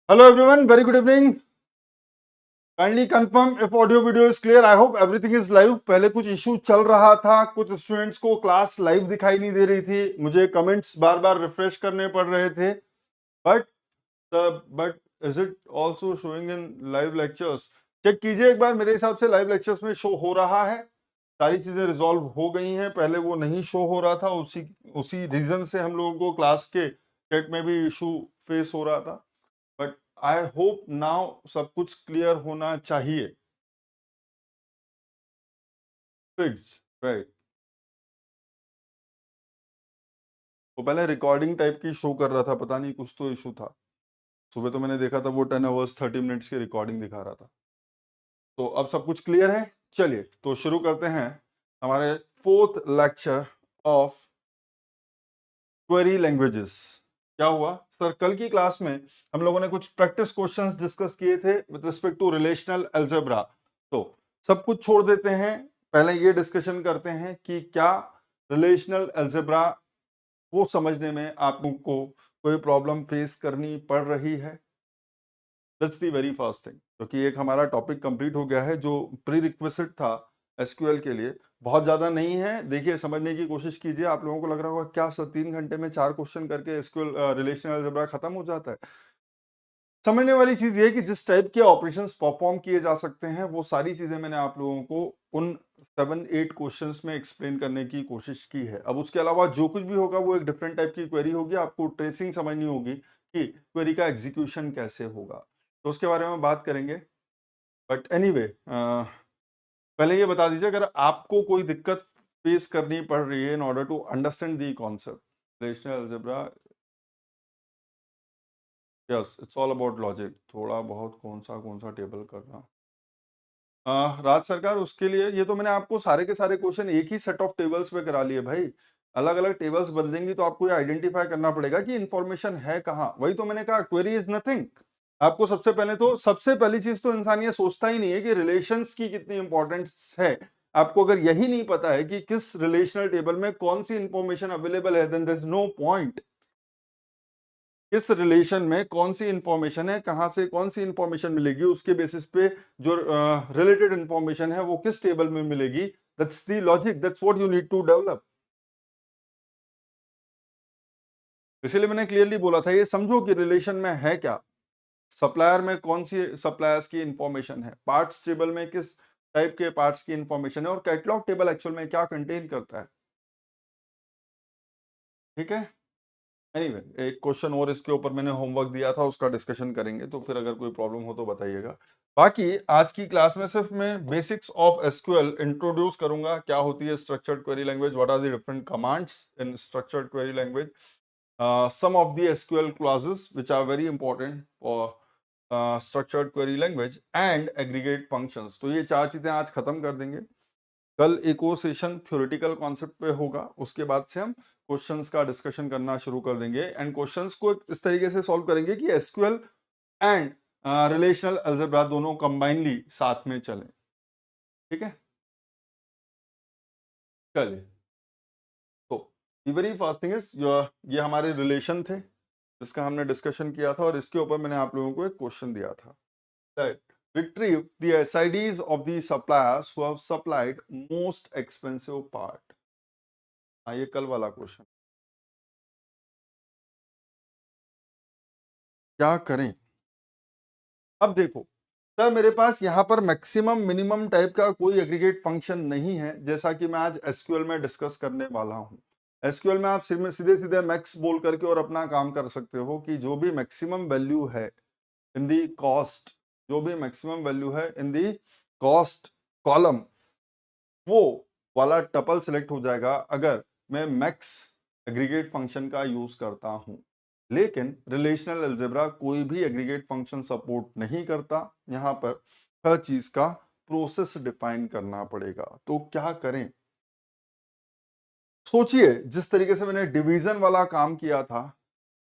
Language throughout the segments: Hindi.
Hello everyone, very good evening. Kindly confirm if audio video is clear. I hope everything is live. पहले कुछ इशू चल रहा था, कुछ स्टूडेंट्स को क्लास लाइव दिखाई नहीं दे रही थी, मुझे कमेंट्स बार बार रिफ्रेश करने पड़ रहे थे. But but is it also showing in live lectures? Check कीजिए एक बार. मेरे हिसाब से लाइव लेक्चर्स में शो हो रहा है, सारी चीजें रिजॉल्व हो गई हैं. पहले वो नहीं शो हो रहा था, उसी रीजन से हम लोगों को क्लास के चैट में भी इशू फेस हो रहा था. बट आई होप नाउ सब कुछ क्लियर होना चाहिए. Fix right. वो पहले रिकॉर्डिंग टाइप की शो कर रहा था, पता नहीं कुछ तो इशू था. सुबह तो मैंने देखा था वो 10 आवर्स 30 मिनट्स की रिकॉर्डिंग दिखा रहा था. तो अब सब कुछ क्लियर है. चलिए तो शुरू करते हैं हमारे fourth lecture of query languages. क्या हुआ सर? कल की क्लास में हम लोगों ने कुछ प्रैक्टिस क्वेश्चंस डिस्कस किए थे with respect to relational algebra. तो सब कुछ छोड़ देते हैं, पहले ये डिस्कशन करते हैं कि क्या रिलेशनल अलजेब्रा को समझने में आप लोगों को कोई प्रॉब्लम फेस करनी पड़ रही है. That's the very first thing, क्योंकि एक हमारा टॉपिक कंप्लीट हो गया है जो प्री रिक्विजिट था एसक्यूएल के लिए. बहुत ज्यादा नहीं है, देखिए समझने की कोशिश कीजिए. आप लोगों को लग रहा होगा क्या सर 3 घंटे में 4 क्वेश्चन करके एसक्यूएल रिलेशनल अलजेब्रा खत्म हो जाता है. समझने वाली चीज ये है कि जिस टाइप के ऑपरेशंस परफॉर्म किए जा सकते हैं वो सारी चीजें मैंने आप लोगों को उन 7-8 क्वेश्चंस में एक्सप्लेन करने की कोशिश की है. अब उसके अलावा जो कुछ भी होगा वो एक डिफरेंट टाइप की क्वेरी होगी. आपको ट्रेसिंग समझनी होगी कि क्वेरी का एग्जीक्यूशन कैसे होगा, तो उसके बारे में बात करेंगे. बट एनीवे, पहले ये बता दीजिए अगर आपको कोई दिक्कत फेस करनी पड़ रही है in order to understand the concept relational algebra. Yes, it's all about logic. थोड़ा बहुत कौन सा टेबल करना. राज सरकार, उसके लिए ये तो मैंने आपको सारे के सारे क्वेश्चन एक ही सेट ऑफ टेबल्स में करा लिए भाई. अलग अलग टेबल्स बदलेंगी तो आपको ये आइडेंटिफाई करना पड़ेगा कि इंफॉर्मेशन है कहाँ. वही तो मैंने कहा, क्वेरी इज नथिंग. आपको सबसे पहली चीज तो इंसान ये सोचता ही नहीं है कि रिलेशंस की कितनी इंपॉर्टेंस है. आपको अगर यही नहीं पता है कि किस रिलेशनल टेबल में कौन सी इंफॉर्मेशन अवेलेबल है, then there is no point. किस रिलेशन में कौन सी इंफॉर्मेशन है, कहां से कौन सी इंफॉर्मेशन मिलेगी, उसके बेसिस पे जो रिलेटेड इंफॉर्मेशन है वो किस टेबल में मिलेगी. That's the logic, that's what you need to develop. इसीलिए मैंने क्लियरली बोला था ये समझो कि रिलेशन में है क्या. सप्लायर में कौन सी सप्लायर्स की इंफॉर्मेशन है, पार्ट्स टेबल में किस टाइप के पार्ट्स की इंफॉर्मेशन है, और कैटलॉग टेबल एक्चुअल में क्या कंटेन करता है. ठीक है. एनीवे, एक क्वेश्चन और इसके ऊपर मैंने होमवर्क दिया था, उसका डिस्कशन करेंगे, तो फिर अगर कोई प्रॉब्लम हो तो बताइएगा. बाकी आज की क्लास में सिर्फ मैं बेसिक्स ऑफ एसक्यूएल इंट्रोड्यूस करूंगा. क्या होती है structured query language, what are the different commands in structured query language, some of the SQL clauses which are very important for structured query language and aggregate functions. तो ये चार चीजें आज खत्म कर देंगे. कल एक और सेशन थ्योरेटिकल कॉन्सेप्ट पे होगा, उसके बाद से हम क्वेश्चंस का डिस्कशन करना शुरू कर देंगे एंड क्वेश्चंस को इस तरीके से सॉल्व करेंगे कि एसक्यूएल एंड रिलेशनल अलजेब्रा दोनों कंबाइनली साथ में चलें. ठीक है, चलिए. तो वेरी फर्स्ट थिंग इज ये हमारे रिलेशन थे जिसका हमने डिस्कशन किया था, और इसके ऊपर मैंने आप लोगों को एक क्वेश्चन दिया था. Right. Retrieve the SIDs of the suppliers who have supplied most expensive part. हाँ, ये कल वाला क्वेश्चन. क्या करें? अब देखो सर, मेरे पास यहाँ पर मैक्सिमम मिनिमम टाइप का कोई एग्रीगेट फंक्शन नहीं है, जैसा कि मैं आज एसक्यूएल में डिस्कस करने वाला हूँ. एसक्यूएल में आप सीधे सीधे मैक्स बोल करके और अपना काम कर सकते हो कि जो भी मैक्सिमम वैल्यू है इन दी कॉस्ट, जो भी मैक्सिमम वैल्यू है इन दी कॉस्ट कॉलम, वो वाला टपल सिलेक्ट हो जाएगा अगर मैं मैक्स एग्रीगेट फंक्शन का यूज करता हूं. लेकिन रिलेशनल अलजेब्रा कोई भी एग्रीगेट फंक्शन सपोर्ट नहीं करता. यहां पर हर चीज का प्रोसेस डिफाइन करना पड़ेगा. तो क्या करें? सोचिए, जिस तरीके से मैंने डिवीजन वाला काम किया था,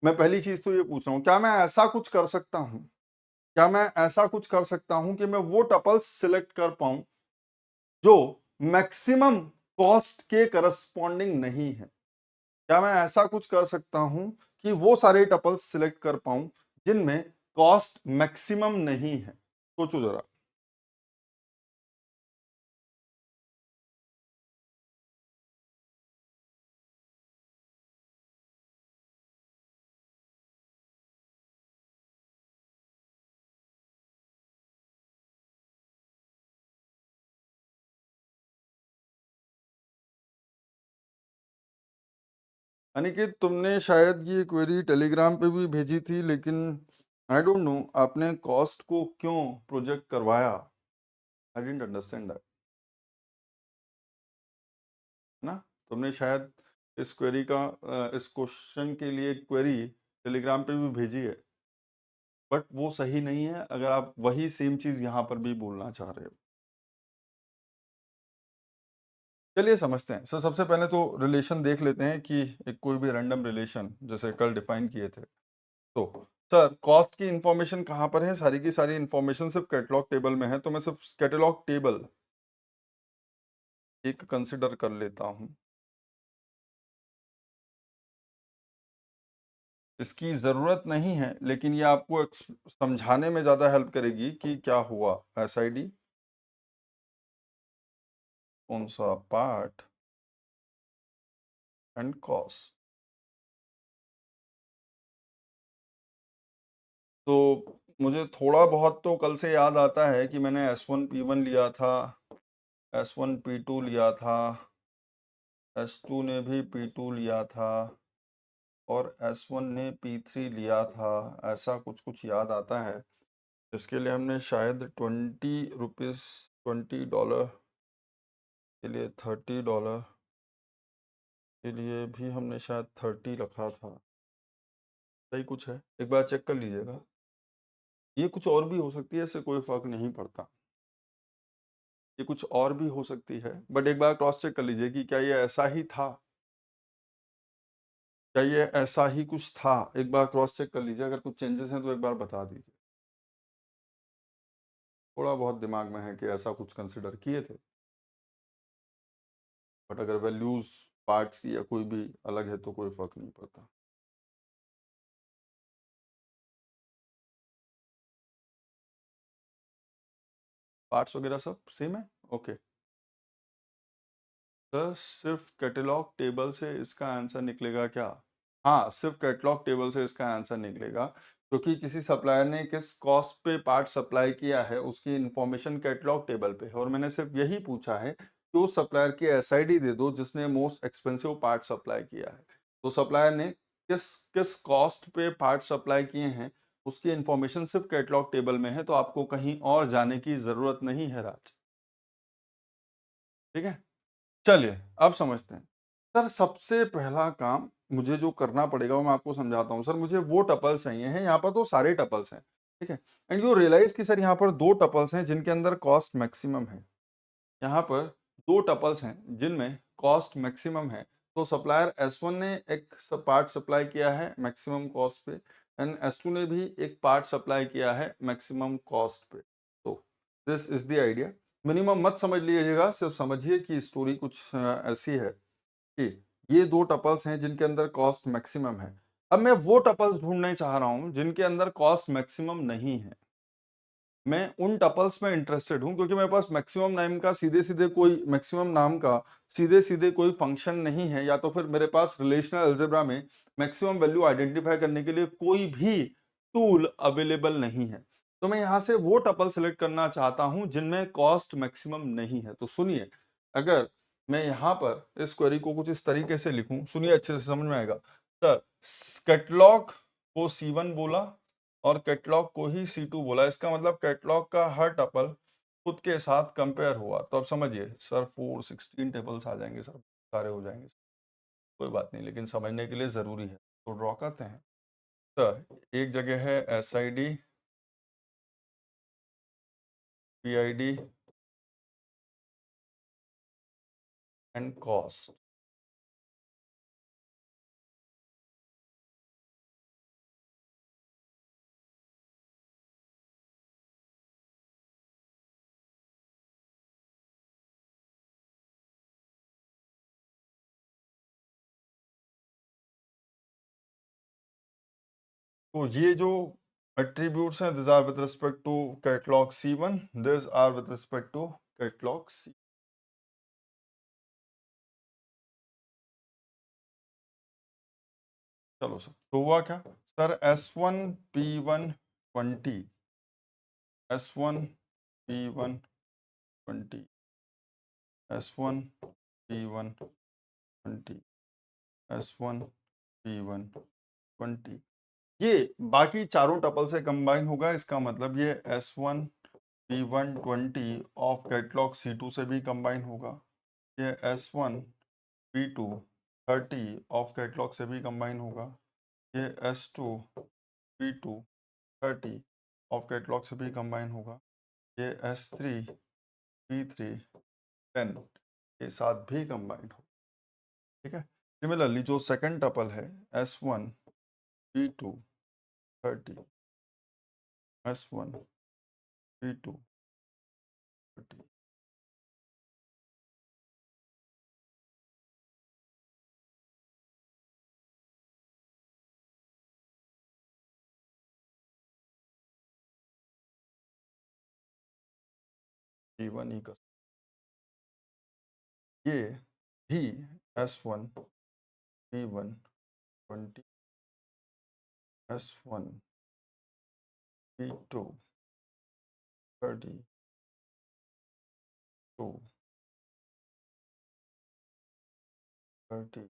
मैं पहली चीज तो ये पूछ रहा हूं, क्या मैं ऐसा कुछ कर सकता हूं, क्या मैं ऐसा कुछ कर सकता हूं कि मैं वो टपल्स सिलेक्ट कर पाऊं जो मैक्सिमम कॉस्ट के करस्पॉन्डिंग नहीं है. क्या मैं ऐसा कुछ कर सकता हूं कि वो सारे टपल्स सिलेक्ट कर पाऊं जिनमें कॉस्ट मैक्सिमम नहीं है। सोचो जरा। अनिकेत, तुमने शायद ये क्वेरी टेलीग्राम पे भी भेजी थी, लेकिन आई डोंट नो आपने कॉस्ट को क्यों प्रोजेक्ट करवाया। आई डिडंट अंडरस्टैंड दैट, ना। तुमने शायद इस क्वेरी का इस क्वेश्चन के लिए क्वेरी टेलीग्राम पे भी भेजी है, बट वो सही नहीं है अगर आप वही सेम चीज यहाँ पर भी बोलना चाह रहे हो। चलिए समझते हैं सर। सबसे पहले तो रिलेशन देख लेते हैं कि एक कोई भी रैंडम रिलेशन जैसे कल डिफाइन किए थे। तो सर, कॉस्ट की इंफॉर्मेशन कहाँ पर है? सारी की सारी इंफॉर्मेशन सिर्फ कैटलॉग टेबल में है, तो मैं सिर्फ कैटलॉग टेबल एक कंसिडर कर लेता हूँ। इसकी ज़रूरत नहीं है, लेकिन ये आपको समझाने में ज़्यादा हेल्प करेगी कि क्या हुआ। SID कौन सा पार्ट एंड कॉस्ट। तो मुझे थोड़ा बहुत तो कल से याद आता है कि मैंने S1 P1 लिया था, S1 P2 लिया था, S2 ने भी P2 लिया था, और S1 ने P3 लिया था। ऐसा कुछ कुछ याद आता है। इसके लिए हमने शायद ₹20, $20 के लिए, $30 के लिए भी हमने शायद 30 रखा था। सही कुछ है, एक बार चेक कर लीजिएगा। ये कुछ और भी हो सकती है, इससे कोई फर्क नहीं पड़ता। ये कुछ और भी हो सकती है, बट एक बार क्रॉस चेक कर लीजिए कि क्या ये ऐसा ही था, क्या ये ऐसा ही कुछ था। एक बार क्रॉस चेक कर लीजिए, अगर कुछ चेंजेस हैं तो एक बार बता दीजिए। थोड़ा बहुत दिमाग में है कि ऐसा कुछ कंसिडर किए थे, बट अगर वैल्यूज पार्ट्स की या कोई भी अलग है तो कोई फर्क नहीं पड़ता। पार्ट्स वगैरह सब सेम है, ओके। सर, सिर्फ कैटलॉग टेबल से इसका आंसर निकलेगा क्या? हाँ, सिर्फ कैटलॉग टेबल से इसका आंसर निकलेगा, क्योंकि किसी सप्लायर ने किस कॉस्ट पे पार्ट सप्लाई किया है उसकी इंफॉर्मेशन कैटलॉग टेबल पे है, और मैंने सिर्फ यही पूछा है कि उस सप्लायर की SID दे दो जिसने मोस्ट एक्सपेंसिव पार्ट सप्लाई किया है। तो सप्लायर ने किस किस कॉस्ट पे पार्ट सप्लाई किए हैं उसकी इंफॉर्मेशन सिर्फ कैटलॉग टेबल में है, तो आपको कहीं और जाने की जरूरत नहीं है राज। ठीक है, चलिए अब समझते हैं। सर, सबसे पहला काम मुझे जो करना पड़ेगा वो मैं आपको समझाता हूँ। सर, मुझे वो टपल्स चाहिए हैं, यहाँ पर तो सारे टपल्स हैं, ठीक है। एंड यू रियलाइज कि सर यहाँ पर दो टपल्स हैं जिनके अंदर कॉस्ट मैक्सिमम है। यहाँ पर दो टपल्स हैं जिनमें कॉस्ट मैक्सिमम है। तो सप्लायर S1 ने एक पार्ट सप्लाई किया है मैक्सिमम कॉस्ट पे, एंड S2 ने भी एक पार्ट सप्लाई किया है मैक्सिमम कॉस्ट पे। तो this is the idea. Minimum मत समझ लीजिएगा, सिर्फ समझिए कि स्टोरी कुछ ऐसी है कि ये दो टपल्स हैं जिनके अंदर कॉस्ट मैक्सिमम है। अब मैं वो टपल्स ढूंढने चाह रहा हूं जिनके अंदर कॉस्ट मैक्सिमम नहीं है। मैं उन टपल्स में इंटरेस्टेड हूं क्योंकि मेरे पास मैक्सिमम नाम का सीधे सीधे कोई मैक्सिमम नाम का सीधे सीधे कोई फंक्शन नहीं है, या तो फिर मेरे पास रिलेशनल अलजेब्रा में मैक्सिमम वैल्यू आइडेंटिफाई करने के लिए कोई भी टूल अवेलेबल नहीं है। तो मैं यहां से वो टपल सेलेक्ट करना चाहता हूं जिनमें कॉस्ट मैक्सिमम नहीं है। तो सुनिए, अगर मैं यहाँ पर इस क्वेरी को कुछ इस तरीके से लिखूं, सुनिए अच्छे से समझ में आएगा। सर, कैटलॉग को C1 बोला और कैटलॉग को ही C2 बोला, इसका मतलब कैटलॉग का हर टपल खुद के साथ कंपेयर हुआ। तो अब समझिए सर, 416 टेबल्स आ जाएंगे सर, सारे हो जाएंगे। कोई बात नहीं, लेकिन समझने के लिए ज़रूरी है, तो ड्रॉ करते हैं। सर, एक जगह है SID, PID एंड कॉस्ट। तो ये जो attributes हैं, these are with respect to catalog C1, these are with respect to catalog C. चलो सर, तो हुआ क्या sir, S1 P1 20, S1 P1 20, S1 P1 20, S1 P1 20, ये बाकी चारों टपल से कंबाइन होगा। इसका मतलब ये S1 P1 20 of catalogue C2 से भी कंबाइन होगा, ये S1 P2 30 ऑफ कैटलॉग से भी कंबाइन होगा, ये S2 P2 30 ऑफ कैटलॉग से भी कंबाइन होगा, ये S3 P3 10 के साथ भी कंबाइन होगा। ठीक है। सिमिलरली जो सेकंड टपल है S1 P2 30, S1 P2 30, P1 equal, ये भी S1 P1 20, S1 P2 30 2 30,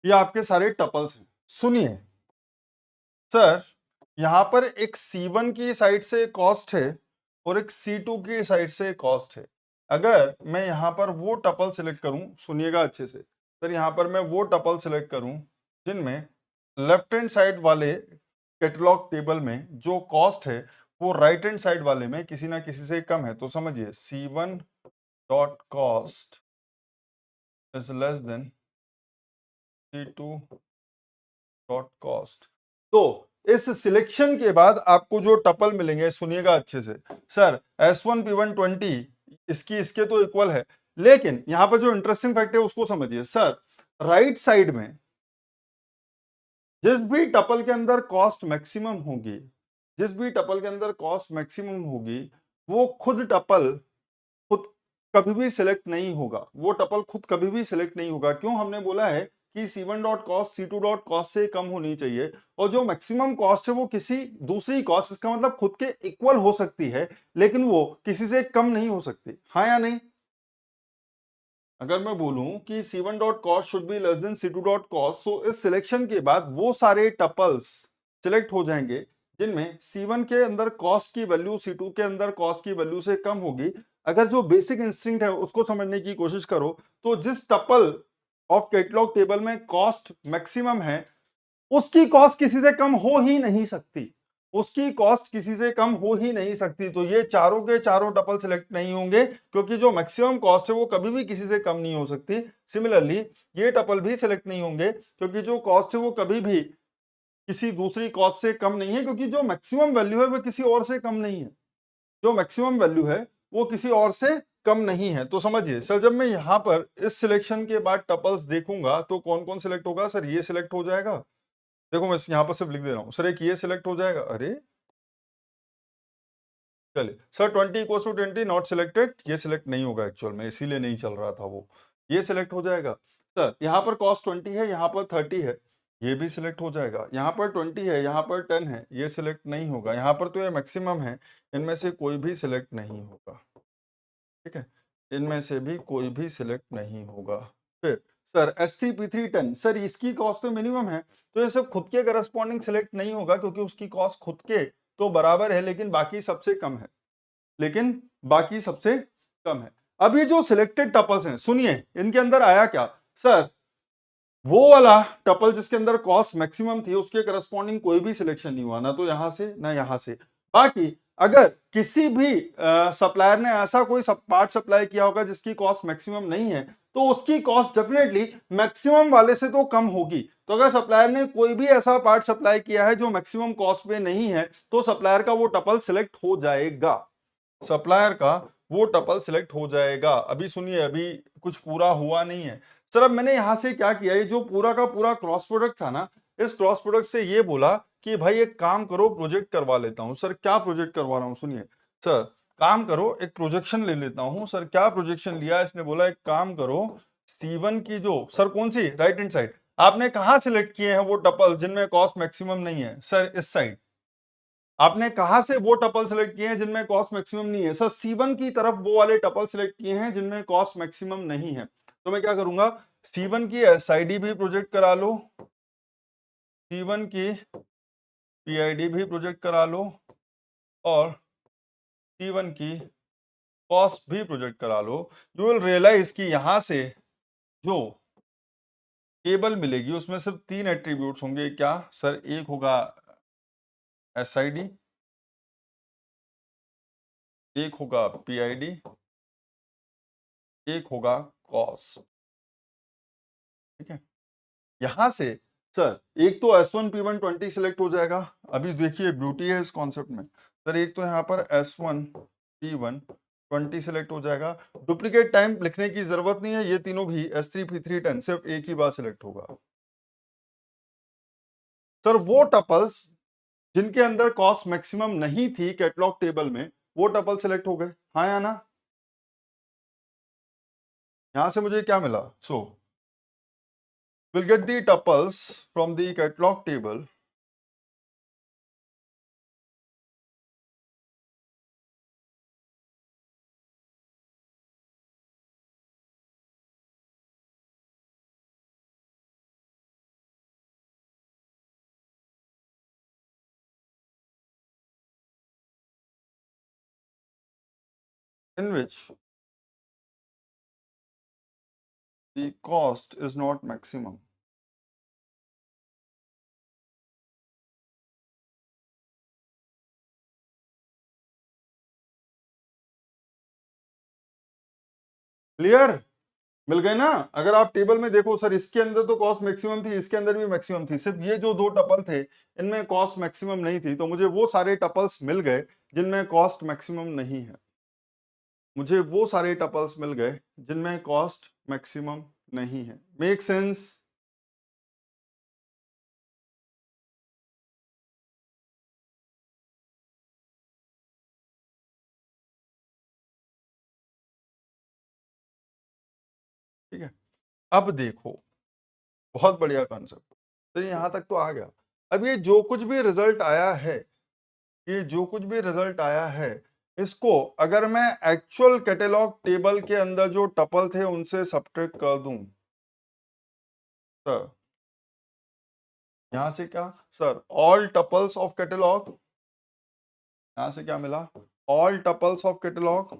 ये आपके सारे टपल्स हैं। सुनिए सर, यहाँ पर एक C1 की साइड से कॉस्ट है और एक C2 की साइड से कॉस्ट है। अगर मैं यहाँ पर वो टपल सिलेक्ट करूं, सुनिएगा अच्छे से सर, यहाँ पर मैं वो टपल सिलेक्ट करूं जिनमें लेफ्ट हैंड साइड वाले कैटलॉग टेबल में जो कॉस्ट है वो राइट हैंड साइड वाले में किसी ना किसी से कम है, तो समझिए C1 dot cost is less than C2 dot cost. तो इस सिलेक्शन के बाद आपको जो टपल मिलेंगे, सुनिएगा अच्छे से सर, S1 P1 20 इसके तो इक्वल है, लेकिन यहां पर जो इंटरेस्टिंग फैक्ट है उसको समझिए सर। राइट साइड में जिस भी टपल के अंदर कॉस्ट मैक्सिमम होगी, जिस भी टपल के अंदर कॉस्ट मैक्सिमम होगी, वो खुद कभी भी सिलेक्ट नहीं होगा, वो टपल खुद कभी भी सिलेक्ट नहीं होगा। क्यों? हमने बोला है कि C1 dot cost C2 dot cost से कम होनी चाहिए, और जो मैक्सिमम कॉस्ट है वो किसी दूसरी कॉस्ट, इसका मतलब खुद के इक्वल हो सकती है, लेकिन वो किसी से कम नहीं हो सकती। हाँ या नहीं? अगर मैं बोलूं कि C1 dot cost should be less than C2 dot cost, so इस सिलेक्शन के बाद वो सारे टपल्स सिलेक्ट हो जाएंगे जिनमें C1 के अंदर कॉस्ट की वैल्यू C2 के अंदर कॉस्ट की वैल्यू से कम होगी। अगर जो बेसिक इंस्टिंक्ट है उसको समझने की कोशिश करो, तो जिस टपल ऑफ कैटलॉग टेबल में कॉस्ट मैक्सिमम है उसकी कॉस्ट किसी से कम हो ही नहीं सकती, उसकी कॉस्ट किसी से कम हो ही नहीं सकती। तो ये चारों के चारों टपल सिलेक्ट नहीं होंगे, क्योंकि जो मैक्सिमम कॉस्ट है वो कभी भी किसी से कम नहीं हो सकती। सिमिलरली ये टपल भी सिलेक्ट नहीं होंगे, क्योंकि जो कॉस्ट है वो कभी भी किसी दूसरी कॉस्ट से कम नहीं है, क्योंकि जो मैक्सिमम वैल्यू है वो किसी और से कम नहीं है, जो मैक्सिमम वैल्यू है वो किसी और से कम नहीं है। तो समझिए सर, जब मैं यहाँ पर इस सिलेक्शन के बाद टपल्स देखूंगा तो कौन कौन सिलेक्ट होगा सर, ये सिलेक्ट हो जाएगा, देखो मैं यहाँ पर सिर्फ लिख दे रहा हूँ सर, एक ये सिलेक्ट हो जाएगा, अरे चलिए sir 20 equal to 20 not selected, ये सिलेक्ट नहीं होगा एक्चुअल में, इसीलिए नहीं चल रहा था वो, ये सिलेक्ट हो जाएगा सर। यहाँ पर कॉस्ट 20 है, यहाँ पर 30 है, ये भी सिलेक्ट हो जाएगा, यहाँ पर 20 है, यहाँ पर 10 है, ये सिलेक्ट नहीं होगा, यहाँ पर तो ये मैक्सिमम है, इनमें से कोई भी सिलेक्ट नहीं होगा, ठीक है, इनमें से भी कोई भी सिलेक्ट नहीं होगा। फिर सर S3P3 10, सर इसकी कॉस्ट तो मिनिमम है, तो ये सब खुद के करस्पॉन्डिंग सिलेक्ट नहीं होगा, क्योंकि उसकी कॉस्ट खुद के तो बराबर है लेकिन बाकी सबसे कम है, लेकिन बाकी सबसे कम है। अब ये जो सिलेक्टेड टपल्स हैं, सुनिए इनके अंदर आया क्या सर, वो वाला टपल जिसके अंदर कॉस्ट मैक्सिमम थी उसके करस्पॉन्डिंग कोई भी सिलेक्शन नहीं हुआ, ना तो यहां से ना यहां से। बाकी अगर किसी भी सप्लायर ने ऐसा कोई पार्ट सप्लाई किया होगा जिसकी कॉस्ट मैक्सिमम नहीं है, तो उसकी कॉस्ट डेफिनेटली मैक्सिमम वाले से तो कम होगी। तो अगर सप्लायर ने कोई भी ऐसा पार्ट सप्लाई किया है जो मैक्सिमम कॉस्ट पे नहीं है, तो सप्लायर का वो टपल सिलेक्ट हो जाएगा, सप्लायर का वो टपल सिलेक्ट हो जाएगा। अभी सुनिए, अभी कुछ पूरा हुआ नहीं है सर। अब मैंने यहां से क्या किया, ये जो पूरा का पूरा क्रॉस प्रोडक्ट था ना, इस क्रॉस प्रोडक्ट से ये बोला कि भाई एक काम करो, प्रोजेक्ट करवा लेता हूं। सर क्या प्रोजेक्ट करवा रहा हूं, सुनिए सर, काम करो एक प्रोजेक्शन ले लेता हूं। सर क्या प्रोजेक्शन लिया, इसने बोला एक काम करो, C1 की जो सर कौन सी राइट हैंड साइड, आपने कहां सिलेक्ट किए हैं वो टपल जिनमें कॉस्ट मैक्सिमम नहीं है, सर इस साइड। आपने कहां से वो टपल सेलेक्ट किए हैं जिनमें कॉस्ट मैक्सिमम नहीं है, सर C1 की तरफ वो वाले टपल सेलेक्ट किए हैं जिनमें कॉस्ट मैक्सिमम नहीं है। तो मैं क्या करूंगा, C1 की SID भी प्रोजेक्ट करा लो, C1 की PID भी प्रोजेक्ट करा लो, और C1 की कॉस्ट भी प्रोजेक्ट करा लो। यू विल रियलाइज कि यहां से जो टेबल मिलेगी उसमें सिर्फ 3 एट्रीब्यूट्स होंगे। क्या सर, एक होगा SID, एक होगा PID, एक होगा कॉस्ट, ठीक है। यहां से सर एक तो S1P1 20 सिलेक्ट हो जाएगा। अभी देखिए ब्यूटी है इस कॉन्सेप्ट में सर, एक तो यहाँ पर S1P1 20 सिलेक्ट हो जाएगा, डुप्लीकेट टाइम लिखने की जरूरत नहीं है, ये तीनों भी S3P3 10 सिर्फ एक ही बार सिलेक्ट होगा। सर वो टपल्स जिनके अंदर कॉस्ट मैक्सिमम नहीं थी कैटलॉग टेबल में, वो टपल सिलेक्ट हो गए, हाँ या ना। यहां से मुझे क्या मिला, सो we'll get the tuples from the catalog table in which the cost is not maximum. Clear, मिल गए ना। अगर आप टेबल में देखो सर, इसके अंदर तो कॉस्ट मैक्सिमम थी, इसके अंदर भी मैक्सिमम थी, सिर्फ ये जो दो टपल थे इनमें कॉस्ट मैक्सिमम नहीं थी, तो मुझे वो सारे टपल्स मिल गए जिनमें कॉस्ट मैक्सिमम नहीं है, मुझे वो सारे टपल्स मिल गए जिनमें कॉस्ट मैक्सिमम नहीं है। Make sense. ठीक है, अब देखो, बहुत बढ़िया कॉन्सेप्ट, तो यहां तक तो आ गया। अब ये जो कुछ भी रिजल्ट आया है, ये जो कुछ भी रिजल्ट आया है, इसको अगर मैं एक्चुअल कैटेलॉग टेबल के अंदर जो टपल थे उनसे सब्ट्रैक्ट कर दूं सर, यहां से क्या sir, all tuples of catalogue, यहां से क्या मिला, all tuples of catalogue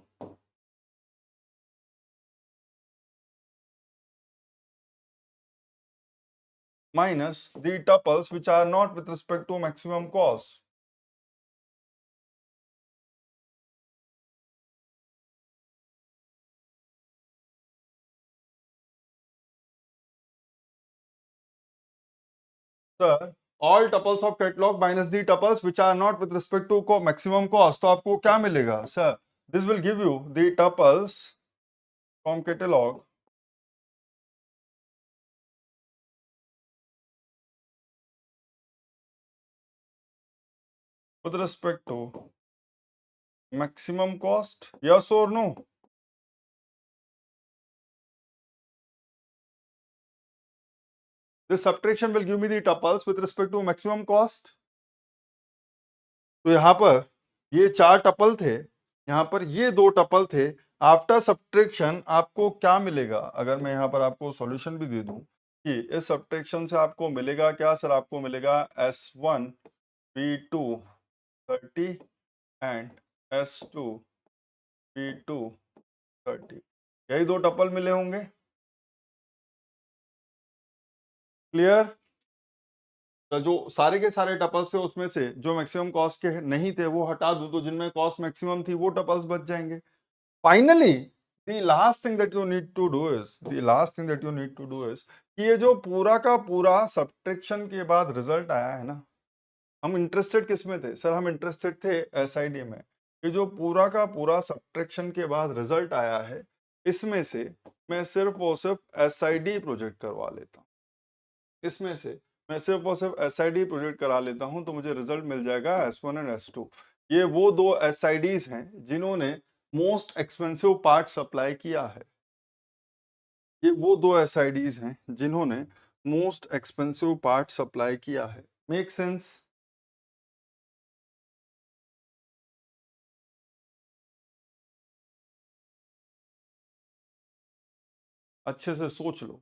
minus the tuples which are not with respect to maximum cost. Sir all tuples of catalogue minus the tuples which are not with respect to maximum cost, तो आपको क्या मिलेगा sir? This will give you the tuples from catalogue with respect to maximum cost, yes or no? This subtraction will give me the tuples with respect to maximum cost. तो यहां पर ये 4 टपल थे, यहां पर ये 2 टपल थे। आफ्टर सब्ट्रैक्शन आपको क्या मिलेगा? अगर मैं यहां पर आपको सॉल्यूशन भी दे दूं कि इस सब्ट्रैक्शन से आपको मिलेगा क्या सर? आपको मिलेगा S1 P2 30 and S2 P2 30, यही 2 टपल मिले होंगे। क्लियर? तो जो सारे के सारे टपल्स थे उसमें से जो मैक्सिमम कॉस्ट के नहीं थे वो हटा दूं, तो जिनमें कॉस्ट मैक्सिमम थी वो टपल्स बच जाएंगे। Finally the last thing that you need to do is कि ये जो पूरा का पूरा सब्ट्रैक्शन के बाद रिजल्ट आया है ना, हम इंटरेस्टेड किस में थे सर? हम इंटरेस्टेड थे एसआईडी में। ये जो पूरा का पूरा सब्ट्रैक्शन के बाद रिजल्ट आया है, इसमें से मैं सिर्फ और सिर्फ एसआईडी प्रोजेक्ट करवा लेता हूँ। इसमें से मैं सिर्फ और सिर्फ एसआईडी प्रोजेक्ट करा लेता हूं, तो मुझे रिजल्ट मिल जाएगा S1 एंड S2। ये वो 2 एसआईडीज हैं जिन्होंने मोस्ट एक्सपेंसिव पार्ट सप्लाई किया है। ये वो 2 एसआईडीज हैं जिन्होंने मोस्ट एक्सपेंसिव पार्ट सप्लाई किया है। Make sense? अच्छे से सोच लो।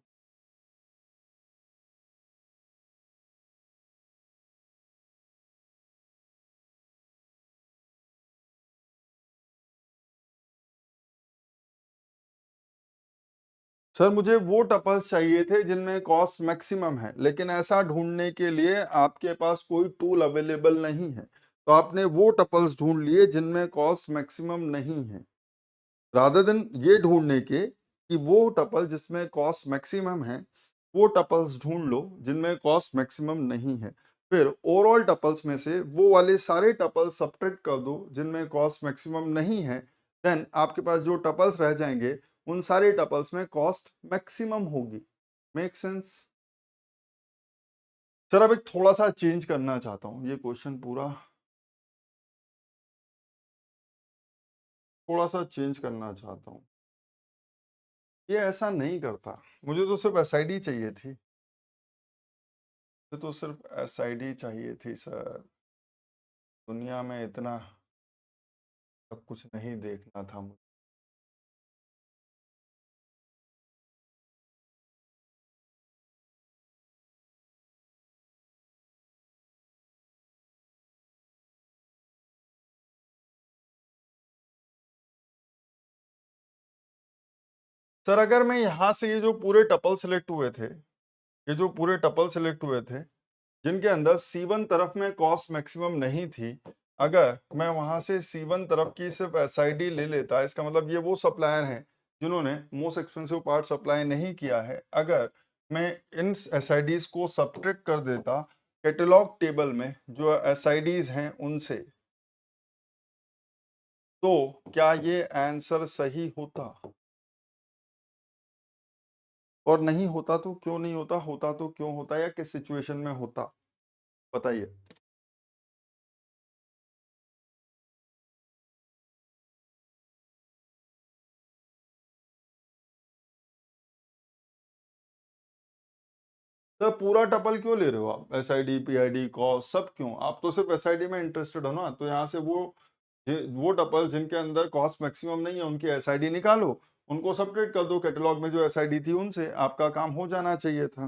सर मुझे वो टपल्स चाहिए थे जिनमें कॉस्ट मैक्सिमम है, लेकिन ऐसा ढूंढने के लिए आपके पास कोई टूल अवेलेबल नहीं है, तो आपने वो टपल्स ढूंढ लिए जिनमें कॉस्ट मैक्सिमम नहीं है। रादर देन ये ढूंढने के कि वो टपल जिसमें कॉस्ट मैक्सिमम है, वो टपल्स ढूंढ लो जिनमें कॉस्ट मैक्सिमम नहीं है। फिर ओवरऑल टपल्स में से वो वाले सारे टपल्स सब्ट्रैक्ट कर दो जिनमें कॉस्ट मैक्सिमम नहीं है। देन आपके पास जो टपल्स रह जाएंगे उन सारे टपल्स में कॉस्ट मैक्सिमम होगी। Make sense? सर अब एक थोड़ा सा चेंज करना चाहता हूँ ये क्वेश्चन पूरा, थोड़ा सा चेंज करना चाहता हूँ। ये ऐसा नहीं करता, मुझे तो सिर्फ एसआईडी चाहिए थी, तो सिर्फ एसआईडी चाहिए थी सर। दुनिया में इतना सब कुछ नहीं देखना था मुझे। सर अगर मैं यहाँ से ये जो पूरे टपल सिलेक्ट हुए थे, ये जो पूरे टपल सिलेक्ट हुए थे जिनके अंदर C1 तरफ में कॉस्ट मैक्सिमम नहीं थी, अगर मैं वहां से C1 तरफ की सिर्फ एसआईडी ले लेता, इसका मतलब ये वो सप्लायर हैं जिन्होंने मोस्ट एक्सपेंसिव पार्ट सप्लाई नहीं किया है। अगर मैं इन एसआईडीज को सब्ट्रैक्ट कर देता कैटलॉग टेबल में जो एसआईडीज हैं उनसे, तो क्या ये आंसर सही होता? और नहीं होता तो क्यों नहीं होता? होता तो क्यों होता, या किस सिचुएशन में होता, बताइए। तो पूरा टपल क्यों ले रहे हो आप? एसआईडी पीआईडी कॉस्ट सब क्यों? आप तो सिर्फ एसआईडी में इंटरेस्टेड हो ना, तो यहाँ से वो टपल जिनके अंदर कॉस्ट मैक्सिमम नहीं है उनकी एसआईडी निकालो, उनको सेपरेट कर दो कैटलॉग में जो एसआईडी थी उनसे, आपका काम हो जाना चाहिए था।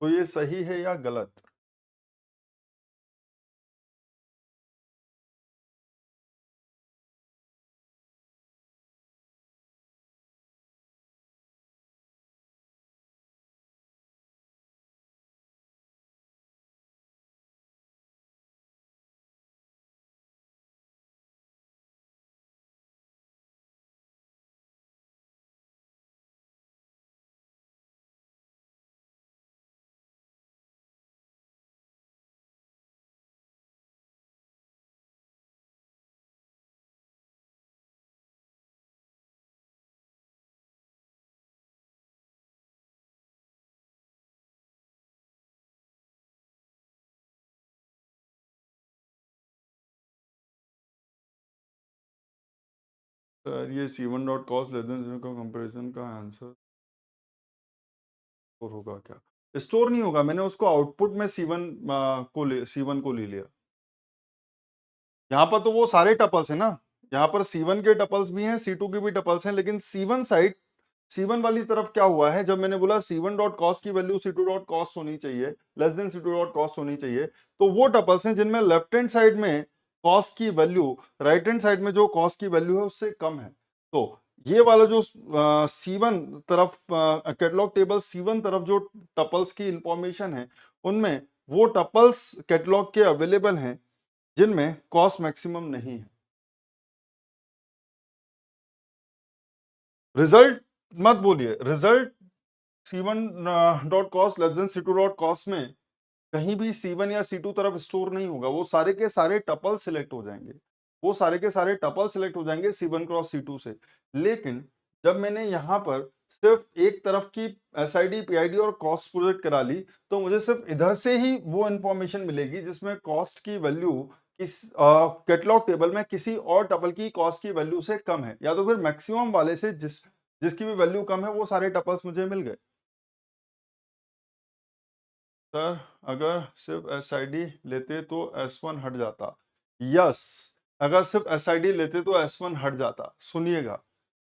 तो ये सही है या गलत? सर ये C1 dot cost less than 0 का कंपैरिजन का आंसर स्टोर होगा क्या? स्टोर नहीं होगा, मैंने उसको आउटपुट में C1 को ले लिया। यहाँ पर तो वो सारे टपल्स है ना, यहाँ पर C1 के टपल्स भी हैं, C2 के भी टपल्स हैं, लेकिन C1 साइड, C1 वाली तरफ क्या हुआ है, जब मैंने बोला C1 डॉट कॉस्ट की वैल्यू C2 डॉट कॉस्ट होनी चाहिए, less than C2 dot cost होनी चाहिए, तो वो टपल्स हैं जिनमें लेफ्ट हैंड साइड में कॉस्ट की वैल्यू राइट हैंड साइड में जो कॉस्ट की वैल्यू है उससे कम है। तो ये वाला जो C1 तरफ कैटलॉग टेबल C1 तरफ जो टपल्स की इंफॉर्मेशन है, उनमें वो टपल्स कैटलॉग के अवेलेबल हैं जिनमें कॉस्ट मैक्सिमम नहीं है। रिजल्ट मत बोलिए, result C1 dot cost less than C2 dot cost में कहीं भी C1 या C2 तरफ स्टोर नहीं होगा, वो सारे के सारे टपल सिलेक्ट हो जाएंगे, वो सारे के सारे टपल सिलेक्ट हो जाएंगे C1 क्रॉस C2 से। लेकिन जब मैंने यहाँ पर सिर्फ एक तरफ की SID, PID और कॉस्ट प्रोजेक्ट करा ली, तो मुझे सिर्फ इधर से ही वो इंफॉर्मेशन मिलेगी जिसमें कॉस्ट की वैल्यू इस कैटलॉग टेबल में किसी और टपल की कॉस्ट की वैल्यू से कम है, या तो फिर मैक्सिमम वाले से जिसकी भी वैल्यू कम है, वो सारे टपल्स मुझे मिल गए। सर अगर सिर्फ SID लेते तो S1 हट जाता। यस, अगर सिर्फ SID लेते तो S1 हट जाता। सुनिएगा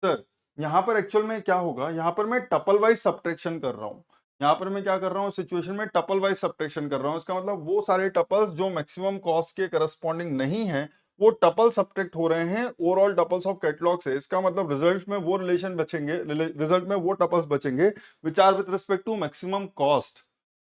सर, यहाँ पर एक्चुअल में क्या होगा, यहाँ पर मैं टपल वाइज सब्ट्रैक्शन कर रहा हूँ, यहाँ पर मैं क्या कर रहा हूँ, सिचुएशन में टपल वाइज सब्ट्रैक्शन कर रहा हूँ। इसका मतलब वो सारे टपल्स जो मैक्सिमम कॉस्ट के करस्पॉन्डिंग नहीं है, वो टपल सब्ट्रैक्ट हो रहे हैं ओवरऑल टपल्स ऑफ कैटलॉग से। इसका मतलब रिजल्ट में वो रिलेशन बचेंगे, रिजल्ट में वो टपल्स बचेंगे which are with respect to maximum cost.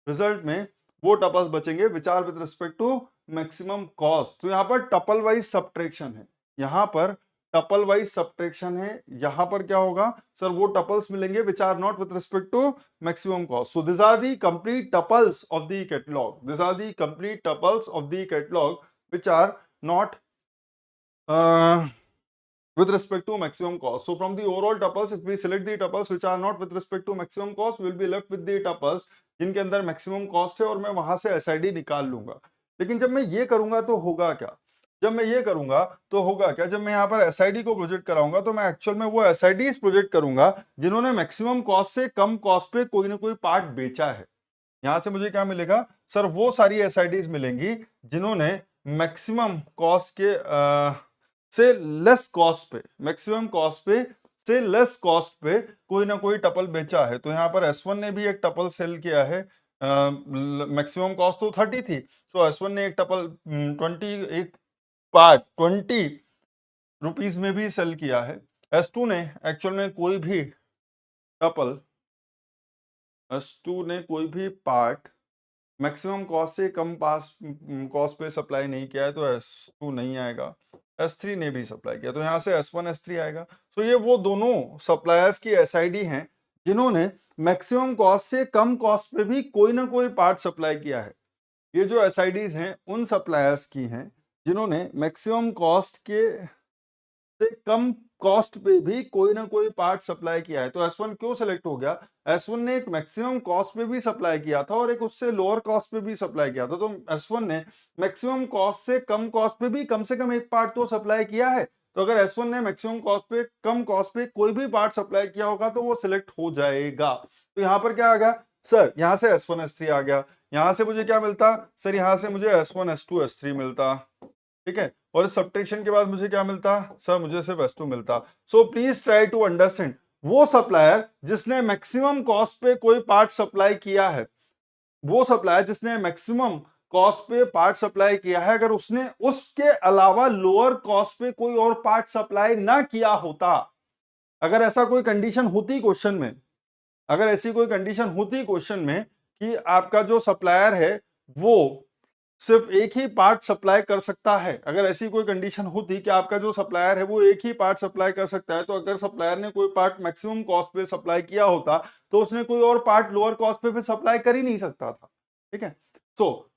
Result में वो टपल्स बचेंगे which are with respect to maximum cost. तो यहाँ पर टपल वाइज सब्ट्रैक्शन है, यहाँ पर टपल वाइज सब्ट्रैक्शन है। यहाँ पर क्या होगा सर, वो टपल्स मिलेंगे which are not with respect to maximum cost. So this are the complete tuples of the catalogue, this are the complete tuples of the catalogue which are not with respect to maximum cost. So from the overall tuples, if we select the tuples which are not with respect to maximum cost, we will be left with the tuples जिनके अंदर maximum cost है, और मैं वहां से SID निकाल लूंगा। लेकिन जब मैं ये करूंगा तो होगा क्या, जब मैं ये करूंगा तो होगा क्या, जब मैं यहाँ पर SID को प्रोजेक्ट कराऊंगा तो मैं एक्चुअल में वो SIDs प्रोजेक्ट करूंगा जिन्होंने मैक्सिमम कॉस्ट से कम कॉस्ट पे कोई ना कोई पार्ट बेचा है। यहां से मुझे क्या मिलेगा सर, वो सारी SIDs मिलेंगी जिन्होंने मैक्सिमम कॉस्ट के से लेस कॉस्ट पे, मैक्सिमम कॉस्ट पे से लेस कॉस्ट पे कोई ना कोई टपल बेचा है। तो यहाँ पर S1 ने भी एक टपल सेल किया है, मैक्सिमम कॉस्ट तो 30 थी, तो S1 ने एक टपल 20 एक पार्ट 20 रुपीस में भी सेल किया है। S2 ने एक्चुअल में कोई भी टपल, S2 ने कोई भी पार्ट मैक्सिमम कॉस्ट से कम कॉस्ट पे सप्लाई नहीं किया है, तो S2 नहीं आएगा। S3 ने भी सप्लाई किया, तो यहाँ से S1 S3 आएगा। तो ये वो दोनों सप्लायर्स की SID हैं जिन्होंने मैक्सिमम कॉस्ट से कम कॉस्ट पे भी कोई ना कोई पार्ट सप्लाई किया है। ये जो SIDs हैं उन सप्लायर्स की हैं जिन्होंने मैक्सिमम कॉस्ट के से कम कॉस्ट पे भी कोई ना कोई पार्ट सप्लाई किया है। तो S1 क्यों सिलेक्ट हो गया, S1 ने एक मैक्सिमम कॉस्ट पे भी सप्लाई किया था और एक उससे लोअर कॉस्ट पे भी सप्लाई किया था। तो S1 ने मैक्सिमम कॉस्ट से कम भी कम से कम एक पार्ट तो सप्लाई किया है। तो अगर S1 ने मैक्सिमम कॉस्ट पे कम कॉस्ट पे कोई भी पार्ट सप्लाई किया होगा तो वो सिलेक्ट हो जाएगा। तो यहाँ पर क्या आ गया सर, यहाँ से S1 S3 आ गया। यहाँ से मुझे क्या मिलता सर, यहाँ से मुझे S1 S2 S3 मिलता, ठीक है, और इस सब्ट्रैक्शन के बाद मुझे क्या मिलता सर, मुझे सिर्फ S2 मिलता। So please try to understand, वो सप्लायर जिसने मैक्सिमम कॉस्ट पे कोई पार्ट सप्लाई किया है, वो सप्लायर जिसने मैक्सिमम कॉस्ट पे पार्ट सप्लाई किया है, अगर उसने उसके अलावा लोअर कॉस्ट पे कोई और पार्ट सप्लाई ना किया होता, अगर ऐसा कोई कंडीशन होती क्वेश्चन में, अगर ऐसी कोई कंडीशन होती क्वेश्चन में कि आपका जो सप्लायर है वो सिर्फ एक ही पार्ट सप्लाई कर सकता है, अगर ऐसी कोई कंडीशन होती कि आपका जो सप्लायर है वो एक ही पार्ट सप्लाई कर सकता है, तो अगर सप्लायर ने कोई पार्ट मैक्सिमम कॉस्ट पे सप्लाई किया होता तो उसने कोई और पार्ट लोअर कॉस्ट पे फिर सप्लाई कर ही नहीं सकता था, ठीक है। सो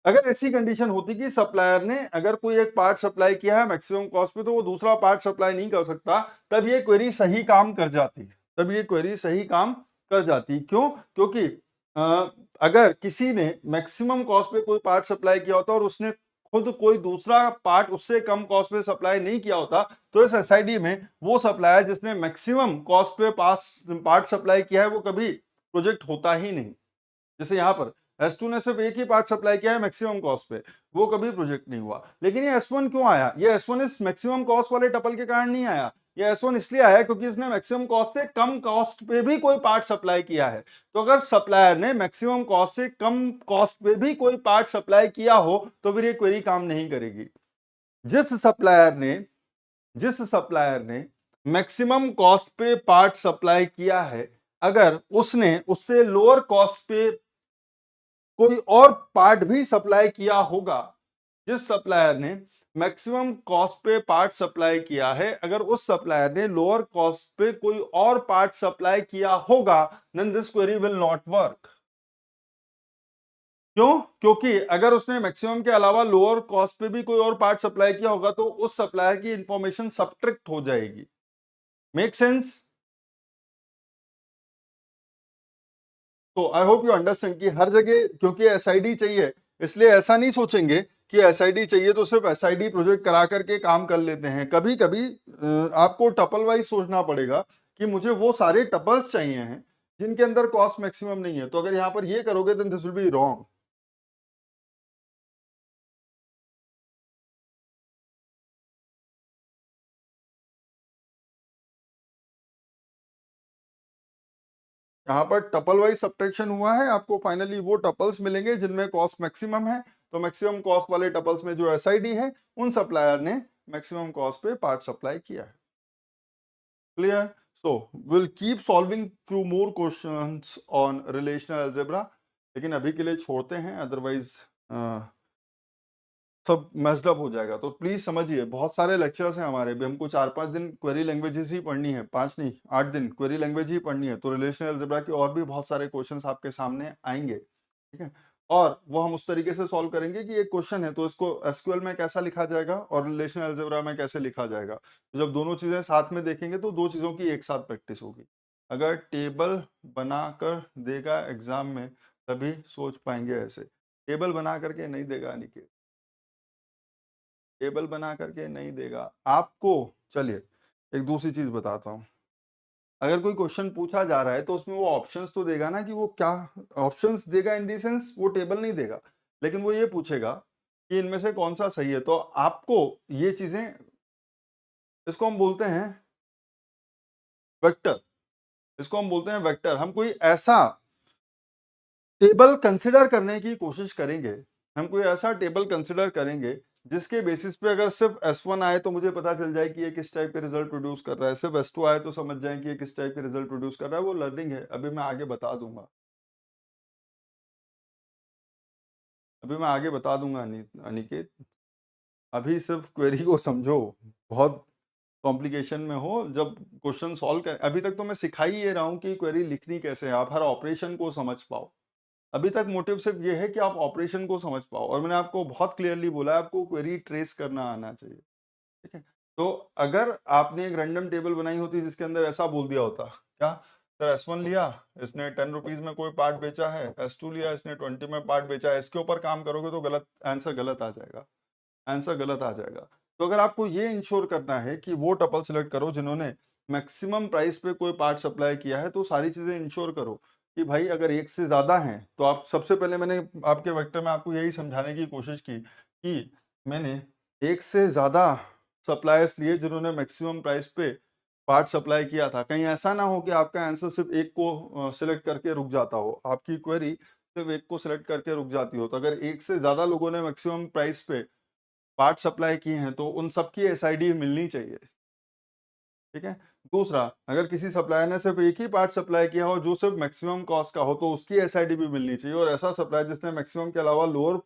अगर ऐसी कंडीशन होती कि सप्लायर ने अगर कोई एक पार्ट सप्लाई किया है मैक्सिमम कॉस्ट पे तो वो दूसरा पार्ट सप्लाई नहीं कर सकता, तब ये क्वेरी सही काम कर जाती, तब ये क्वेरी सही काम कर जाती। क्यों, क्योंकि अगर किसी ने मैक्सिमम कॉस्ट पे कोई पार्ट सप्लाई किया होता और उसने खुद कोई दूसरा पार्ट उससे कम कॉस्ट पे सप्लाई नहीं किया होता, तो इस एसआईडी में वो सप्लायर जिसने मैक्सिमम कॉस्ट पे पार्ट सप्लाई किया है वो कभी प्रोजेक्ट होता ही नहीं। जैसे यहाँ पर S2 ने सिर्फ एक ही पार्ट सप्लाई किया है मैक्सिमम कॉस्ट पे, वो कभी प्रोजेक्ट नहीं हुआ। लेकिन ये S1 क्यों आया? ये S1 इस मैक्सिमम कॉस्ट वाले टपल के कारण नहीं आया। ये S1 इसलिए आया क्योंकि इसने मैक्सिमम कॉस्ट से कम कॉस्ट पे भी कोई पार्ट सप्लाई किया है। तो अगर सप्लायर ने मैक्सिमम कॉस्ट से कम कॉस्ट पे भी कोई पार्ट सप्लाई किया हो तो फिर ये क्वेरी काम नहीं करेगी। जिस सप्लायर ने मैक्सिमम कॉस्ट पे पार्ट सप्लाई किया है, अगर उसने उससे लोअर कॉस्ट पे कोई और पार्ट भी सप्लाई किया होगा, जिस सप्लायर ने मैक्सिमम कॉस्ट पे पार्ट सप्लाई किया है, अगर उस सप्लायर ने लोअर कॉस्ट पे कोई और पार्ट सप्लाई किया होगा, then this query will not work. क्यों? क्योंकि अगर उसने मैक्सिमम के अलावा लोअर कॉस्ट पे भी कोई और पार्ट सप्लाई किया होगा तो उस सप्लायर की इंफॉर्मेशन सब्ट्रैक्ट हो जाएगी। Make sense? तो आई होप यू अंडरस्टैंड कि हर जगह क्योंकि एसआईडी चाहिए, इसलिए ऐसा नहीं सोचेंगे कि एसआईडी चाहिए तो सिर्फ एसआईडी प्रोजेक्ट करा करके काम कर लेते हैं। कभी कभी आपको टपल वाइज सोचना पड़ेगा कि मुझे वो सारे टपल्स चाहिए हैं जिनके अंदर कॉस्ट मैक्सिमम नहीं है। तो अगर यहाँ पर ये करोगे then this will be wrong. यहाँ पर टपल वाइज सब्ट्रैक्शन हुआ है, आपको फाइनली वो टपल्स मिलेंगे जिनमें कॉस्ट मैक्सिमम है। तो मैक्सिमम कॉस्ट वाले टपल्स में जो एसआईडी है उन सप्लायर ने मैक्सिमम कॉस्ट पे पार्ट सप्लाई किया है। Clear? So will keep solving few more questions on relational algebra, लेकिन अभी के लिए छोड़ते हैं, अदरवाइज सब मैस्ड अप हो जाएगा। तो प्लीज समझिए, बहुत सारे लेक्चर्स हैं हमारे भी, हमको 4-5 दिन क्वेरी लैंग्वेजेस ही पढ़नी है, 5 नहीं 8 दिन क्वेरी लैंग्वेज ही पढ़नी है। तो रिलेशनल अलजेब्रा के और भी बहुत सारे क्वेश्चंस आपके सामने आएंगे, ठीक है, और वो हम उस तरीके से सॉल्व करेंगे कि एक क्वेश्चन है तो इसको एसक्यूएल में कैसा लिखा जाएगा और रिलेशनल अलजेब्रा में कैसे लिखा जाएगा। तो जब दोनों चीजें साथ में देखेंगे तो दो चीजों की एक साथ प्रैक्टिस होगी। अगर टेबल बनाकर देगा एग्जाम में तभी सोच पाएंगे, ऐसे टेबल बना करके नहीं देगा अनिकेत, टेबल बना करके नहीं देगा आपको। चलिए एक दूसरी चीज बताता हूँ, अगर कोई क्वेश्चन पूछा जा रहा है तो उसमें वो ऑप्शंस तो देगा ना, कि वो क्या ऑप्शंस देगा, इन दी सेंस वो टेबल नहीं देगा, लेकिन वो ये पूछेगा कि इनमें से कौन सा सही है। तो आपको ये चीजें, इसको हम बोलते हैं वेक्टर, इसको हम बोलते हैं वेक्टर। हम कोई ऐसा टेबल कंसिडर करने की कोशिश करेंगे, हम कोई ऐसा टेबल कंसिडर करेंगे जिसके बेसिस पे अगर सिर्फ S1 आए तो मुझे पता चल जाए कि ये किस टाइप के रिजल्ट प्रोड्यूस कर रहा है, सिर्फ S2 आए तो समझ जाए कि ये किस टाइप के रिजल्ट प्रोड्यूस कर रहा है। वो लर्निंग है, अभी मैं आगे बता दूंगा, अभी मैं आगे बता दूंगा अनिकेत। अभी सिर्फ क्वेरी को समझो, बहुत कॉम्प्लिकेशन में हो जब क्वेश्चन सॉल्व कर। अभी तक तो मैं सिखा ही ये रहा हूँ कि क्वेरी लिखनी कैसे है, आप हर ऑपरेशन को समझ पाओ। अभी तक मोटिव सिर्फ ये है कि आप ऑपरेशन को समझ पाओ, और मैंने आपको बहुत क्लियरली बोला है आपको क्वेरी ट्रेस करना आना चाहिए, ठीक है। तो अगर आपने एक रैंडम टेबल बनाई होती जिसके अंदर ऐसा बोल दिया होता, क्या सर S1 लिया, इसने 10 रुपीज में कोई पार्ट बेचा है, S2 लिया, इसने 20 में पार्ट बेचा है, इसके ऊपर काम करोगे तो गलत आंसर, गलत आ जाएगा, आंसर गलत आ जाएगा। तो अगर आपको ये इंश्योर करना है कि वो टपल सिलेक्ट करो जिन्होंने मैक्सिमम प्राइस पे कोई पार्ट सप्लाई किया है, तो सारी चीजें इंश्योर करो कि भाई अगर एक से ज्यादा हैं तो आप, सबसे पहले मैंने आपके वेक्टर में आपको यही समझाने की कोशिश की कि मैंने एक से ज्यादा सप्लायर्स लिए जिन्होंने मैक्सिमम प्राइस पे पार्ट सप्लाई किया था। कहीं ऐसा ना हो कि आपका आंसर सिर्फ एक को सिलेक्ट करके रुक जाता हो, आपकी क्वेरी सिर्फ एक को सिलेक्ट करके रुक जाती हो। तो अगर एक से ज्यादा लोगों ने मैक्सिमम प्राइस पे पार्ट सप्लाई किए हैं तो उन सबकी एसआईडी मिलनी चाहिए, ठीक है। दूसरा, अगर किसी सप्लायर ने सिर्फ एक ही पार्ट सप्लाई किया हो जो सिर्फ मैक्सिमम कॉस्ट का हो तो उसकी एसआईडी भी मिलनी चाहिए, और ऐसा सप्लायर जिसने मैक्सिमम के अलावा लोअर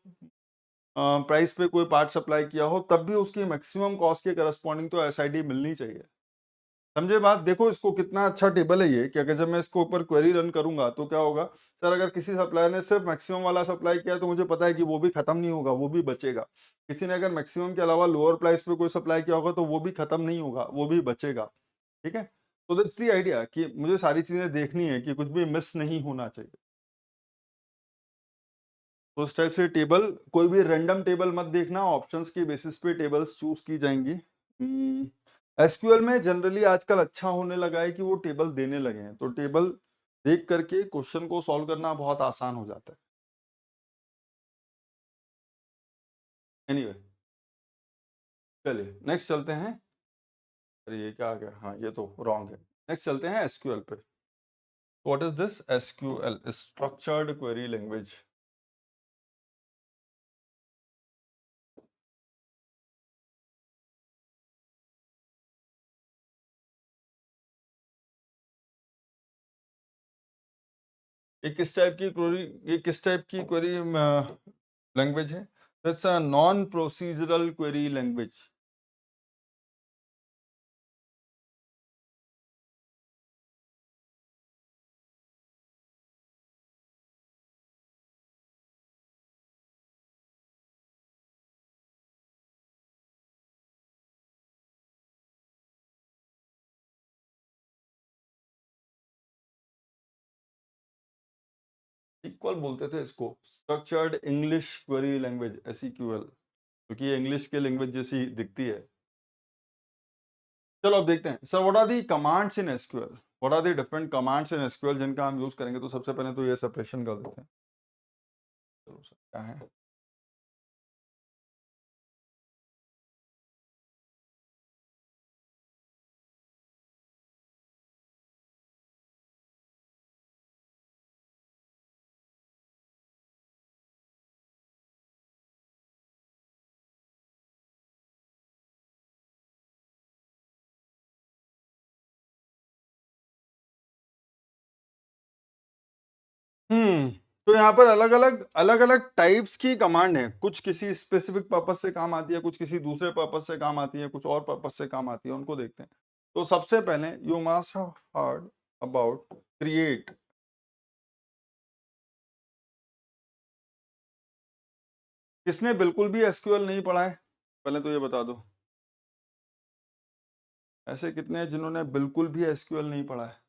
प्राइस पे कोई पार्ट सप्लाई किया हो तब भी उसकी मैक्सिमम कॉस्ट के करस्पॉन्डिंग तो एसआईडी मिलनी चाहिए। समझे बात? देखो इसको कितना अच्छा टेबल है ये, कि अगर जब मैं इसको ऊपर क्वेरी रन करूंगा तो क्या होगा, सर अगर किसी सप्लायर ने सिर्फ मैक्सिमम वाला सप्लाई किया तो मुझे पता है कि वो भी खत्म नहीं होगा, वो भी बचेगा। किसी ने अगर मैक्सिमम के अलावा लोअर प्राइस पे कोई सप्लाई किया होगा तो वो भी खत्म नहीं होगा, वो भी बचेगा, ठीक है। तो दैट्स द आइडिया कि मुझे सारी चीजें देखनी है कि कुछ भी मिस नहीं होना चाहिए। तो इस टाइप से टेबल, कोई भी रैंडम टेबल मत देखना, ऑप्शंस के बेसिस पे टेबल्स चूज की जाएंगी। एसक्यूएल में जनरली आजकल अच्छा होने लगा है कि वो टेबल देने लगे हैं, तो टेबल देख करके क्वेश्चन को सॉल्व करना बहुत आसान हो जाता है। एनीवे, चलिए नेक्स्ट चलते हैं। अरे ये क्या आ गया, हाँ ये तो रॉन्ग है। नेक्स्ट चलते हैं एसक्यूएल पे। What is this SQL? Structured query language. ये किस टाइप की क्वेरी लैंग्वेज है? It's a non procedural query language. SQL बोलते थे इसको, structured English query language, SEQL, क्योंकि ये इंग्लिश के लैंग्वेज जैसी दिखती है। चलो अब देखते हैं sir, what are the commands in SQL, what are the different commands in SQL जिनका हम यूज करेंगे। तो सबसे पहले तो ये सेपरेशन कर देते हैं। चलो सर क्या है? हम्म, तो यहाँ पर अलग अलग टाइप्स की कमांड है। कुछ किसी स्पेसिफिक पर्पस से काम आती है, कुछ किसी दूसरे पर्पस से काम आती है, कुछ और पर्पस से काम आती है, उनको देखते हैं। तो सबसे पहले you must have heard about create. किसने बिल्कुल भी एसक्यूएल नहीं पढ़ा है? पहले तो ये बता दो। ऐसे कितने हैं जिन्होंने बिल्कुल भी एसक्यूएल नहीं पढ़ा है?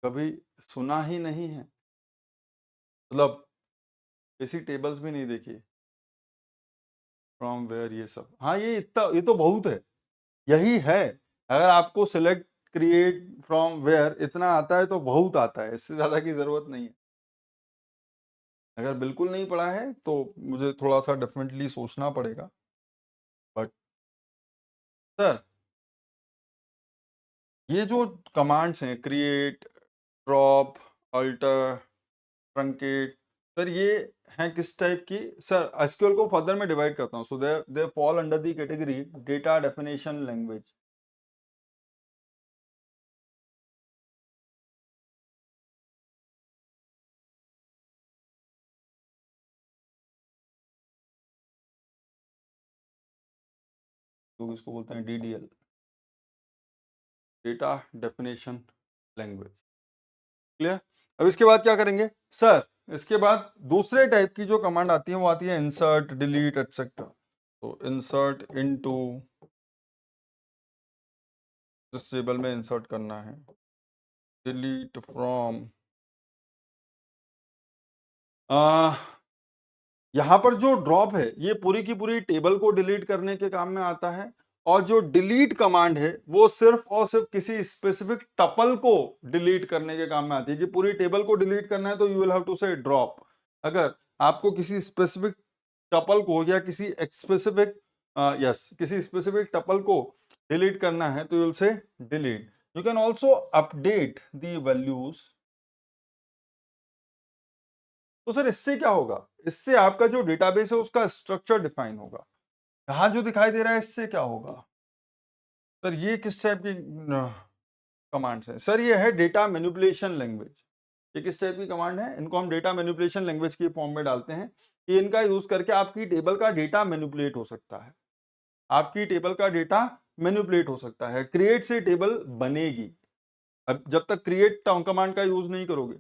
कभी सुना ही नहीं है? मतलब किसी टेबल्स भी नहीं देखी? फ्रॉम वेयर, ये सब, हाँ ये इतना, ये तो बहुत है, यही है। अगर आपको सिलेक्ट, क्रिएट, फ्रॉम वेयर इतना आता है तो बहुत आता है, इससे ज्यादा की जरूरत नहीं है। अगर बिल्कुल नहीं पढ़ा है तो मुझे थोड़ा सा डेफिनेटली सोचना पड़ेगा। बट सर, ये जो कमांड्स हैं, create, drop, alter, truncate, sir ये हैं किस टाइप की? सर एसक्यूएल को फर्दर में डिवाइड करता हूँ, so they fall under the category data definition language. तो इसको बोलते हैं DDL, data definition language. Clear? अब इसके बाद क्या करेंगे सर? इसके बाद दूसरे टाइप की जो कमांड आती है वो आती है इंसर्ट, डिलीट, एटसेट्रा। तो इंसर्ट इनटू, जिस टेबल में इंसर्ट करना है, डिलीट फ्रॉम। यहाँ पर जो ड्रॉप है ये पूरी की पूरी टेबल को डिलीट करने के काम में आता है, और जो डिलीट कमांड है वो सिर्फ और सिर्फ किसी स्पेसिफिक टपल को डिलीट करने के काम में आती है। कि पूरी टेबल को डिलीट करना है तो यू विल हैव टू से ड्रॉप। अगर आपको किसी स्पेसिफिक टपल को या किसी स्पेसिफिक किसी स्पेसिफिक टपल को डिलीट करना है तो you will say delete. You can also update the values. तो सर इससे क्या होगा? इससे आपका जो डेटाबेस है उसका स्ट्रक्चर डिफाइन होगा। यहां जो दिखाई दे रहा है इससे क्या होगा? सर ये किस टाइप की कमांड्स है? सर ये है डेटा मैनिपुलेशन लैंग्वेज। ये किस टाइप की कमांड है? इनको हम डेटा मैनिपुलेशन लैंग्वेज की फॉर्म में डालते हैं कि इनका यूज करके आपकी टेबल का डेटा मैनिपुलेट हो सकता है, आपकी टेबल का डेटा मैनिपुलेट हो सकता है, क्रिएट से टेबल बनेगी। अब जब तक क्रिएट कमांड का यूज नहीं करोगे,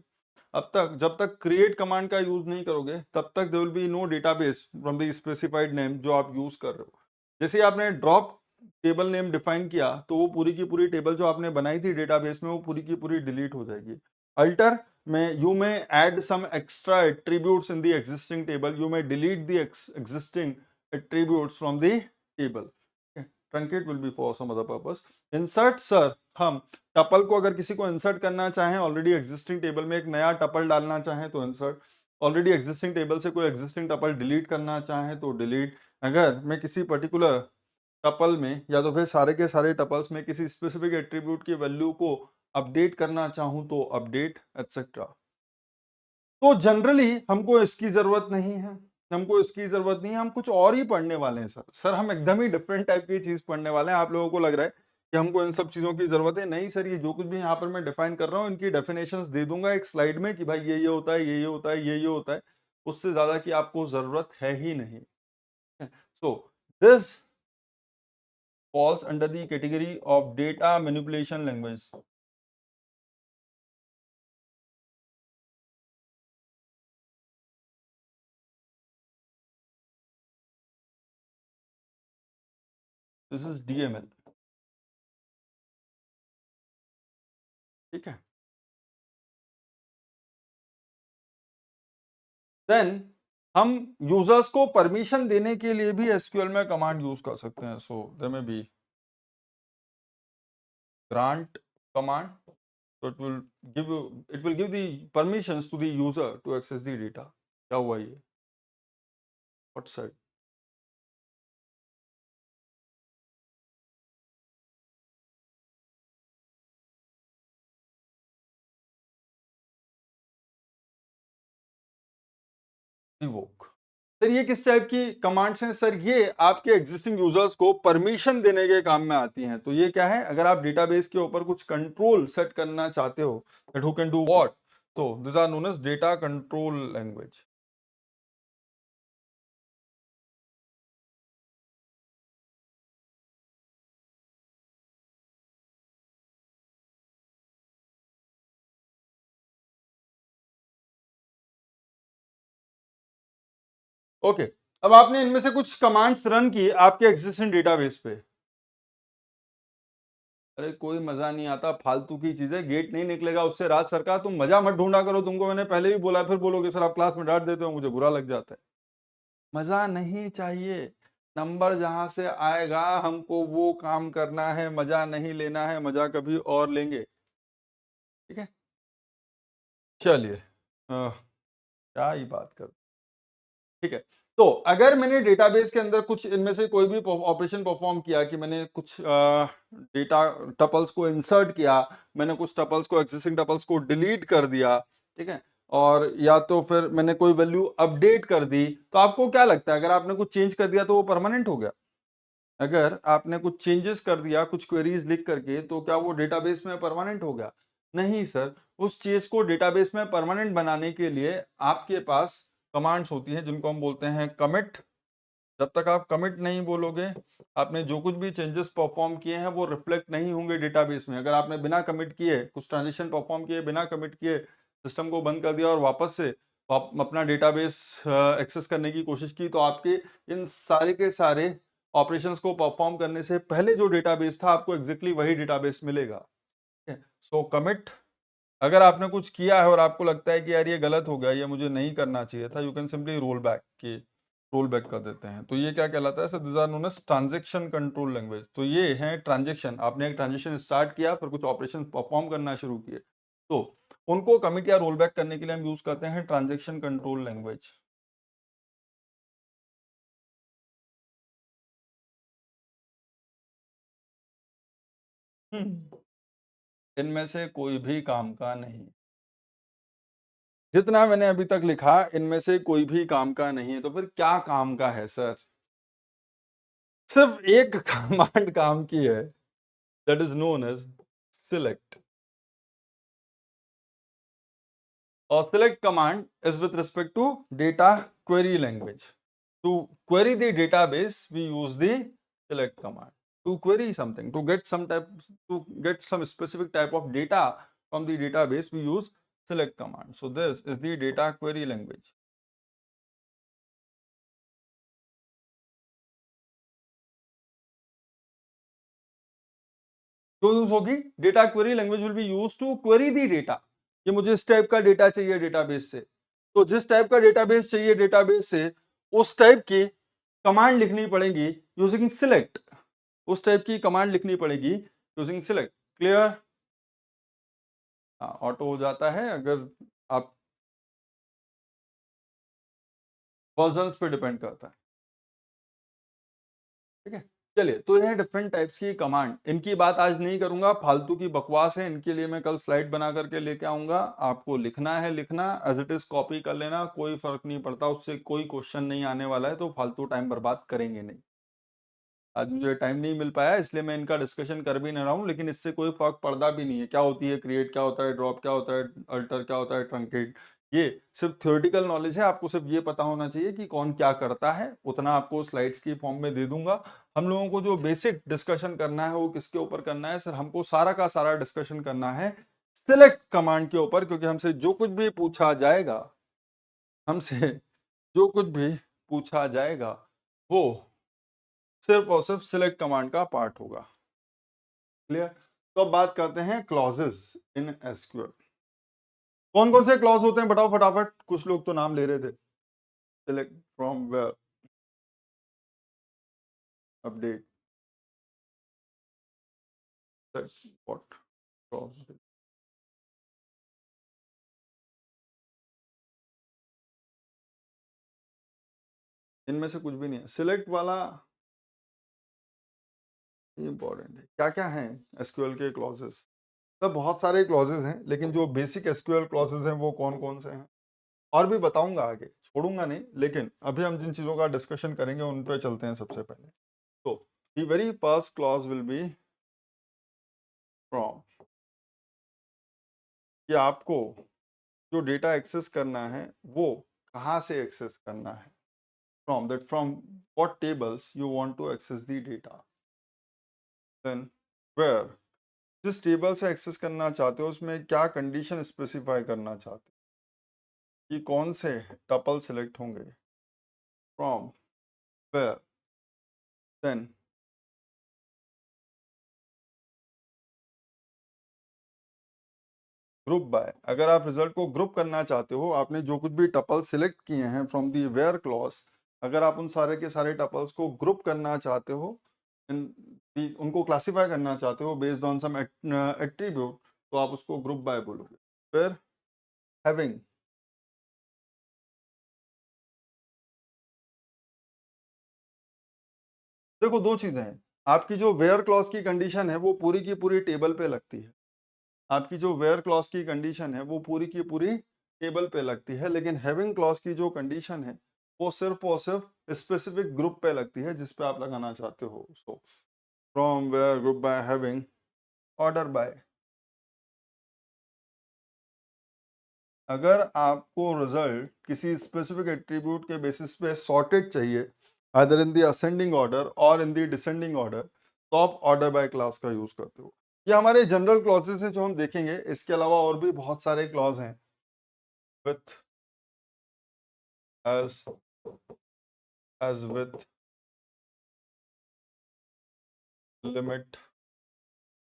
अब तक जब तक क्रिएट कमांड का यूज नहीं करोगे, तब तक there will be no database from the specified name जो आप यूज कर रहे हो। जैसे ही आपने ड्रॉप टेबल नेम डिफाइन किया, तो वो पूरी की पूरी टेबल जो आपने बनाई थी डेटाबेस में, वो पूरी की पूरी डिलीट हो जाएगी। अल्टर में you may add some extra attributes in the existing table, you may delete the existing attributes from the table. Truncate will be for some other purpose. Insert sir, हम टपल को अगर किसी को इंसर्ट करना चाहें, ऑलरेडी एग्जिस्टिंग टेबल में एक नया टपल डालना चाहें तो इंसर्ट, ऑलरेडी एग्जिस्टिंग टेबल से कोई एग्जिस्टिंग टपल डिलीट करना चाहें तो डिलीट। अगर मैं किसी पर्टिकुलर टपल में या तो फिर सारे के सारे टपल्स में किसी स्पेसिफिक एट्रीब्यूट की वैल्यू को अपडेट करना चाहूं तो अपडेट एटसेट्रा। तो जनरली हमको इसकी जरूरत नहीं है, हमको इसकी जरूरत नहीं है, हम कुछ और ही पढ़ने वाले हैं सर हम एकदम ही डिफरेंट टाइप की चीज पढ़ने वाले हैं। आप लोगों को लग रहा है कि हमको इन सब चीजों की जरूरत है? नहीं सर, ये जो कुछ भी यहाँ पर मैं डिफाइन कर रहा हूँ, इनकी डेफिनेशंस दे दूंगा एक स्लाइड में कि भाई ये होता है, ये होता है, ये होता है, उससे ज्यादा की आपको जरूरत है ही नहीं। So this falls under the category of data manipulation language. This is DML. ठीक है। देन हम यूजर्स को परमिशन देने के लिए भी एसक्यूएल में कमांड यूज कर सकते हैं। So there may be grant command, so it will give the permissions to the user to access the data। क्या हुआ ये? What said? Revoke। सर ये किस टाइप की कमांड्स हैं? सर ये आपके एग्जिस्टिंग यूजर्स को परमिशन देने के काम में आती हैं। तो ये क्या है? अगर आप डेटाबेस के ऊपर कुछ कंट्रोल सेट करना चाहते हो, that who can do what, so these are known as data control language। Okay, अब आपने इनमें से कुछ कमांड्स रन की आपके एग्जिस्टिंग डेटाबेस पे। अरे कोई मजा नहीं आता, फालतू की चीजें, गेट नहीं निकलेगा उससे। राज सरकार तुम मजा मत ढूंढा करो, तुमको मैंने पहले भी बोला, फिर बोलोगे सर आप क्लास में डांट देते हो, मुझे बुरा लग जाता है। मजा नहीं चाहिए, नंबर जहां से आएगा हमको वो काम करना है, मजा नहीं लेना है, मजा कभी और लेंगे। ठीक है, चलिए क्या ही बात कर। ठीक है, तो अगर मैंने डेटाबेस के अंदर कुछ इनमें से कोई भी ऑपरेशन परफॉर्म किया कि मैंने कुछ डेटा टपल्स को इंसर्ट किया, मैंने कुछ टपल्स को, एग्जिस्टिंग टपल्स को डिलीट कर दिया, ठीक है, और या तो फिर मैंने कोई वैल्यू अपडेट कर दी, तो आपको क्या लगता है अगर आपने कुछ चेंज कर दिया तो वो परमानेंट हो गया? अगर आपने कुछ चेंजेस कर दिया कुछ क्वेरीज लिख करके, तो क्या वो डेटाबेस में परमानेंट हो गया? नहीं सर, उस चीज को डेटाबेस में परमानेंट बनाने के लिए आपके पास कमांड्स होती हैं जिनको हम बोलते हैं कमिट। जब तक आप कमिट नहीं बोलोगे, आपने जो कुछ भी चेंजेस परफॉर्म किए हैं वो रिफ्लेक्ट नहीं होंगे डेटाबेस में। अगर आपने बिना कमिट किए कुछ ट्रांजेक्शन परफॉर्म किए, बिना कमिट किए सिस्टम को बंद कर दिया और वापस से अपना डेटाबेस एक्सेस करने की कोशिश की, तो आपके इन सारे के सारे ऑपरेशंस को परफॉर्म करने से पहले जो डेटाबेस था आपको एग्जैक्टली वही डेटाबेस मिलेगा। सो कमिट, अगर आपने कुछ किया है और आपको लगता है कि यार ये गलत हो गया, ये मुझे नहीं करना चाहिए था, you can simply roll back, कि रोल बैक कर देते हैं। तो ये क्या कहलाता है? Sir this are known as transaction control language. तो ये है ट्रांजैक्शन, आपने एक ट्रांजैक्शन स्टार्ट किया, फिर कुछ ऑपरेशन परफॉर्म करना शुरू किए, तो उनको कमिट या रोल बैक करने के लिए हम यूज करते हैं ट्रांजैक्शन कंट्रोल लैंग्वेज। इनमें से कोई भी काम का नहीं, जितना मैंने अभी तक लिखा इनमें से कोई भी काम का नहीं है। तो फिर क्या काम का है सर? सिर्फ एक कमांड काम की है, that is known as select. और select command is with respect to data query language. To query the database, we use the select command. To query something, to get some specific type of data from the database, we use select command. So this is the data query language. तो यूज होगी data query language will be use to query the data, कि मुझे इस टाइप का डेटा चाहिए डेटाबेस से, तो जिस टाइप का डेटाबेस चाहिए डेटाबेस से उस टाइप की कमांड लिखनी पड़ेगी यूजिंग सिलेक्ट, उस टाइप की कमांड लिखनी पड़ेगी यूजिंग सिलेक्ट। क्लियर? हाँ, ऑटो हो जाता है अगर आप वर्जन्स पे डिपेंड करता है। ठीक है, चलिए, तो यह डिफरेंट टाइप्स की कमांड, इनकी बात आज नहीं करूंगा, फालतू की बकवास है, इनके लिए मैं कल स्लाइड बना करके लेके आऊंगा, आपको लिखना है लिखना, एज इट इज कॉपी कर लेना, कोई फर्क नहीं पड़ता, उससे कोई क्वेश्चन नहीं आने वाला है, तो फालतू टाइम बर्बाद करेंगे नहीं। आज मुझे टाइम नहीं मिल पाया इसलिए मैं इनका डिस्कशन कर भी नहीं रहा हूँ, लेकिन इससे कोई फर्क पड़ता भी नहीं है, क्या होती है क्रिएट, क्या होता है ड्रॉप, क्या होता है अल्टर, क्या होता है ट्रंकेट, ये सिर्फ थ्योरेटिकल नॉलेज है, आपको सिर्फ ये पता होना चाहिए कि कौन क्या करता है, उतना आपको स्लाइड्स की फॉर्म में दे दूंगा। हम लोगों को जो बेसिक डिस्कशन करना है वो किसके ऊपर करना है सर? हमको सारा का सारा डिस्कशन करना है सिलेक्ट कमांड के ऊपर, क्योंकि हमसे जो कुछ भी पूछा जाएगा, हमसे जो कुछ भी पूछा जाएगा वो सिर्फ और सिर्फ सिलेक्ट कमांड का पार्ट होगा। क्लियर? तो अब बात करते हैं क्लॉजेस इन एसक्यूएल। कौन कौन से क्लॉज होते हैं बताओ फटाफट, कुछ लोग तो नाम ले रहे थे। Select from where, update, what clause, इनमें से कुछ भी नहीं है। सिलेक्ट वाला इंपॉर्टेंट है, क्या क्या है एसक्यूएल के क्लॉजेस? तो बहुत सारे क्लॉजेस हैं, लेकिन जो बेसिक एसक्यूएल क्लॉजेस हैं वो कौन कौन से हैं और भी बताऊंगा आगे, छोड़ूंगा नहीं, लेकिन अभी हम जिन चीजों का डिस्कशन करेंगे उन पे चलते हैं सबसे पहले। तो the very first clause will be from, कि आपको जो डेटा एक्सेस करना है वो कहाँ से एक्सेस करना है, from what tables you want to access the data, then where, जिस टेबल से एक्सेस करना चाहते हो उसमें क्या कंडीशन स्पेसिफाई करना चाहते हो, कि कौन से टपल सिलेक्ट होंगे, from where, then group by, अगर आप रिजल्ट को ग्रुप करना चाहते हो, आपने जो कुछ भी टपल सिलेक्ट किए हैं फ्रॉम दी वेयर क्लॉज, अगर आप उन सारे के सारे टपल्स को ग्रुप करना चाहते हो, उनको क्लासिफाई करना चाहते हो बेस्ड ऑन सम एट्रीब्यूट, तो आप उसको ग्रुप बाय बोलोगे। फिर हैविंग, देखो दो चीजें हैं, आपकी जो वेयर क्लॉज की कंडीशन है वो पूरी की पूरी टेबल पे लगती है, आपकी जो वेयर क्लॉज की कंडीशन है वो पूरी की पूरी टेबल पे लगती है, लेकिन हैविंग क्लॉज की जो कंडीशन है वो सिर्फ और सिर्फ स्पेसिफिक ग्रुप पे लगती है जिस पे आप लगाना चाहते हो। So from where group by having order by, अगर आपको रिजल्ट किसी स्पेसिफिक एट्रीब्यूट के बेसिस पे सॉर्टेड चाहिए, either in the ascending order और इन द डिसेंडिंग ऑर्डर, तो आप ऑर्डर बाय क्लास का यूज करते हो। ये हमारे जनरल क्लॉजेस हैं जो हम देखेंगे, इसके अलावा और भी बहुत सारे क्लॉज हैं, with, as with, limit,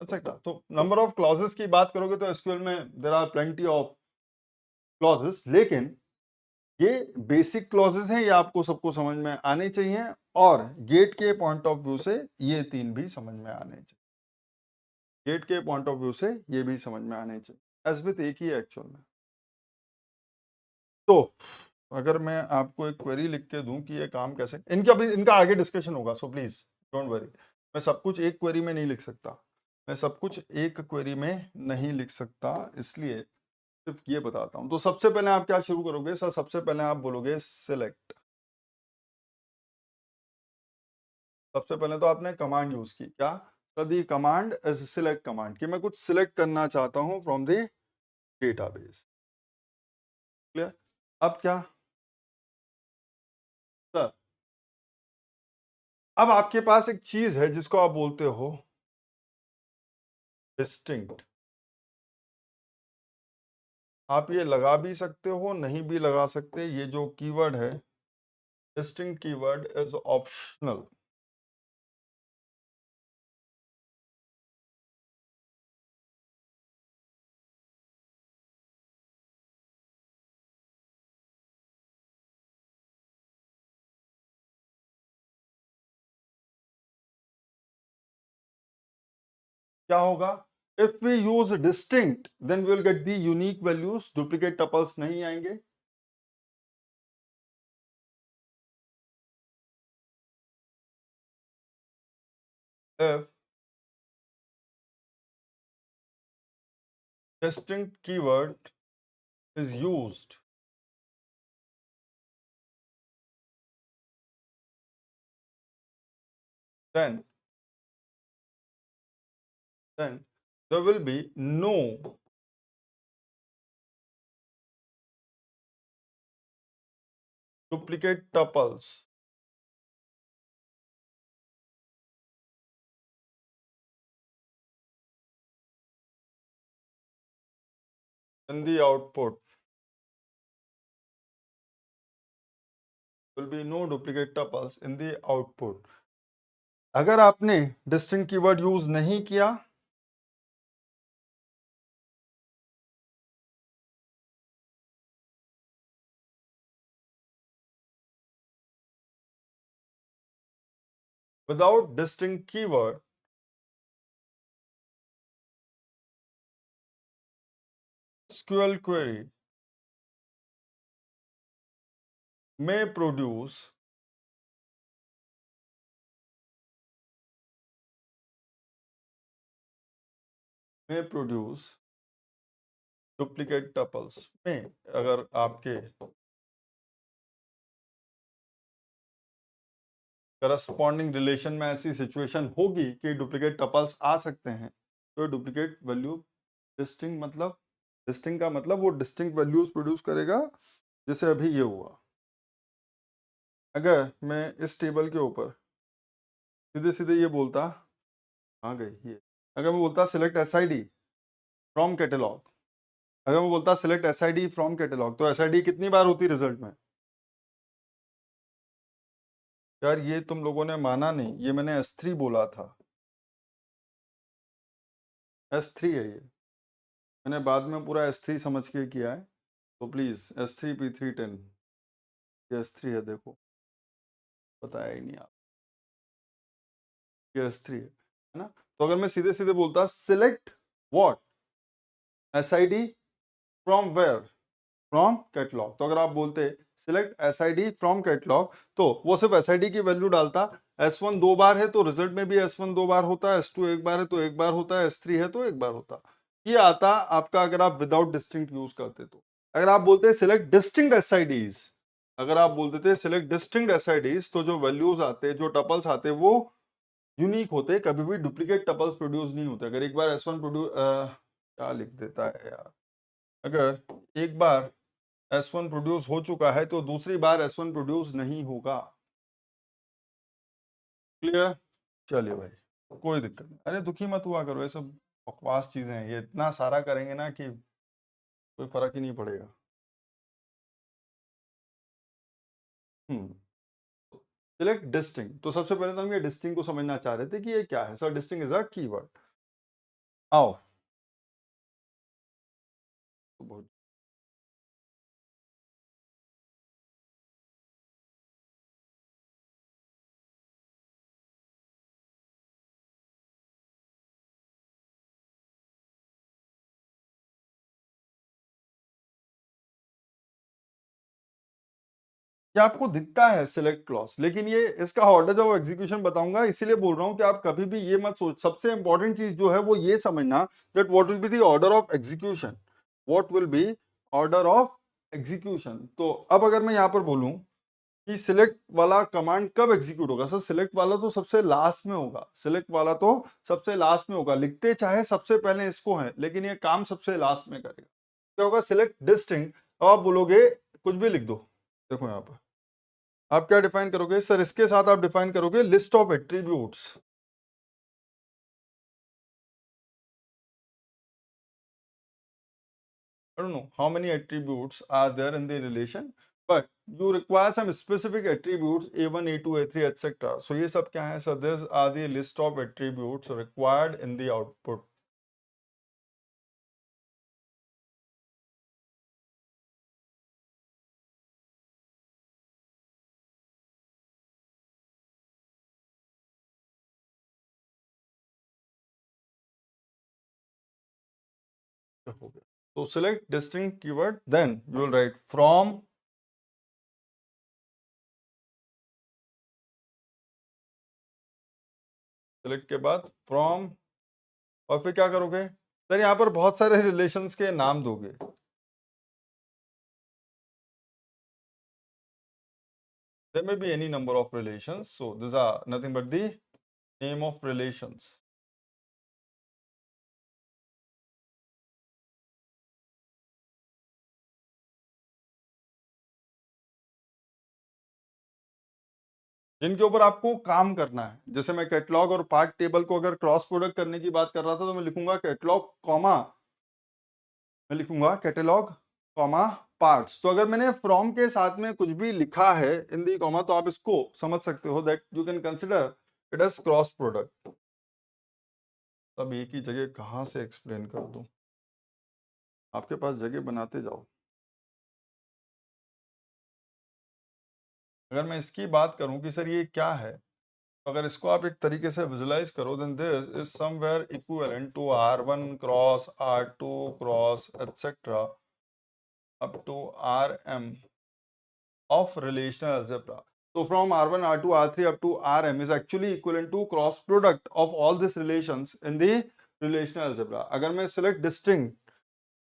etcetera. तो नंबर ऑफ क्लॉजेस की बात करोगे तो एसक्यूएल में there are plenty of clauses, लेकिन ये बेसिक क्लॉजेस हैं, ये आपको सबको समझ में आने चाहिए, और गेट के पॉइंट ऑफ व्यू से ये तीन भी समझ में आने चाहिए, गेट के पॉइंट ऑफ व्यू से ये भी समझ में आने चाहिए, एज विथ एक ही एक्चुअल में। तो अगर मैं आपको एक क्वेरी लिख के दूं कि ये काम कैसे, इनका आगे डिस्कशन होगा, सो प्लीज डोंट वरी, मैं सब कुछ एक क्वेरी में नहीं लिख सकता, मैं सब कुछ एक क्वेरी में नहीं लिख सकता, इसलिए सिर्फ ये बताता हूं। तो सबसे पहले आप क्या शुरू करोगे सर? सबसे पहले आप बोलोगे सिलेक्ट, सबसे पहले तो आपने कमांड यूज की, क्या? Sir the command is select command, कि मैं कुछ सिलेक्ट करना चाहता हूं फ्रॉम द डेटाबेस। अब क्या सर, अब आपके पास एक चीज है जिसको आप बोलते हो डिस्टिंक्ट। आप ये लगा भी सकते हो, नहीं भी लगा सकते। ये जो कीवर्ड है डिस्टिंक्ट कीवर्ड इज ऑप्शनल। क्या होगा? If we use distinct then we will get the unique values, duplicate tuples नहीं आएंगे। If distinct keyword is used, then there will be no duplicate tuples in the output. Will be no duplicate tuples in the output. अगर आपने distinct keyword यूज नहीं किया without distinct keyword, SQL query may produce duplicate tuples में, अगर आपके करस्पॉन्डिंग रिलेशन में ऐसी सिचुएशन होगी कि डुप्लीकेट टपल्स आ सकते हैं, तो डुप्लीकेट वैल्यू डिस्टिंक्ट मतलब, डिस्टिंक्ट का मतलब वो डिस्टिंक्ट वैल्यूज प्रोड्यूस करेगा। जैसे अभी ये हुआ, अगर मैं इस टेबल के ऊपर सीधे सीधे ये बोलता, आ गई ये, अगर मैं बोलता सिलेक्ट एसआईडी फ्रॉम कैटलॉग, अगर मैं बोलता सिलेक्ट एसआईडी फ्रॉम कैटलॉग, तो एसआईडी कितनी बार होती रिजल्ट में? यार ये तुम लोगों ने माना नहीं, ये मैंने S3 बोला था, S3 है ये, मैंने बाद में पूरा S3 समझ के किया है, तो प्लीज S3P310 ये S3 है, देखो बताया ही नहीं आप, ये S3 है ना। तो अगर मैं सीधे सीधे बोलता select what SID from where, from catalog, तो अगर आप बोलते सिलेक्ट SID फ्रॉम कैटलॉग, तो वो सिर्फ SID की वैल्यू डालता। S1 दो बार है तो रिजल्ट में भी S1 दो बार होता है, S2 एक बार है तो एक बार होता है, S3 है तो एक बार होता। ये आता आपका अगर आप विदाउट डिस्टिंक्ट यूज करते तो। अगर आप बोलते सिलेक्ट डिस्टिंक्ट SIDs, अगर आप बोलते थे सिलेक्ट डिस्टिंक्ट SIDs, तो जो वैल्यूज आते, जो टपल्स आते, वो यूनिक होते, कभी भी डुप्लीकेट टपल्स प्रोड्यूस नहीं होते। अगर एक बार S1 प्रोड्यूस, क्या लिख देता है यार, अगर एक बार S1 प्रोड्यूस हो चुका है तो दूसरी बार S1 प्रोड्यूस नहीं होगा। क्लियर? चलिए भाई, कोई दिक्कत नहीं, अरे दुखी मत हुआ करो, ये सब बकवास चीजें हैं, ये इतना सारा करेंगे ना कि कोई फर्क ही नहीं पड़ेगा। सिलेक्ट डिस्टिंक्ट, तो सबसे पहले तो हम ये डिस्टिंक्ट को समझना चाह रहे थे कि ये क्या है। Sir distinct is a keyword. आओ, तो बहुत ये आपको दिखता है सिलेक्ट क्लॉज, लेकिन ये इसका ऑर्डर जब एग्जीक्यूशन बताऊंगा, इसीलिए बोल रहा हूं कि आप कभी भी ये मत सोच। सबसे इंपॉर्टेंट चीज जो है वो ये समझना that what will be the order of execution, what will B order of execution. तो अब अगर मैं यहाँ पर बोलूं कि सिलेक्ट वाला कमांड कब एग्जीक्यूट होगा, सर सिलेक्ट वाला तो सबसे लास्ट में होगा, सिलेक्ट वाला तो सबसे लास्ट में होगा। लिखते चाहे सबसे पहले इसको है, लेकिन ये काम सबसे लास्ट में करेगा। क्या होगा? सिलेक्ट डिस्टिंक्ट, अब आप बोलोगे कुछ भी लिख दो। देखो यहाँ पर आप क्या डिफाइन करोगे सर, इसके साथ आप डिफाइन करोगे list of attributes. I don't know how many attributes are there in the relation, but you require some specific attributes A1, A2, A3, etc. So ये सब क्या है sir? These are the list of attributes required in the output. हो गया। So select distinct keyword, then you will write from select के बाद from और फिर क्या करोगे सर, यहाँ पर बहुत सारे रिलेशंस के नाम दोगे। There may be any number of relations, so these are nothing but the name of relations. जिनके ऊपर आपको काम करना है। जैसे मैं कैटलॉग और पार्ट टेबल को अगर क्रॉस प्रोडक्ट करने की बात कर रहा था तो मैं लिखूंगा कैटलॉग कॉमा, मैं लिखूंगा कैटलॉग कॉमा पार्ट्स। तो अगर मैंने फ्रॉम के साथ में कुछ भी लिखा है इन दी कॉमा तो आप इसको समझ सकते हो that you can consider it as cross product. अब एक ही जगह कहाँ से एक्सप्लेन कर दूं, आपके पास जगह बनाते जाओ। अगर मैं इसकी बात करूं कि सर ये क्या है, तो अगर इसको आप एक तरीके से विजुलाइज करो then this is somewhere equivalent to R1 cross R2 cross etcetera up to RM of relational algebra. So from R1, R2, R3 up to RM is actually equivalent to cross product of all these relations in the relational algebra. अगर मैं select distinct,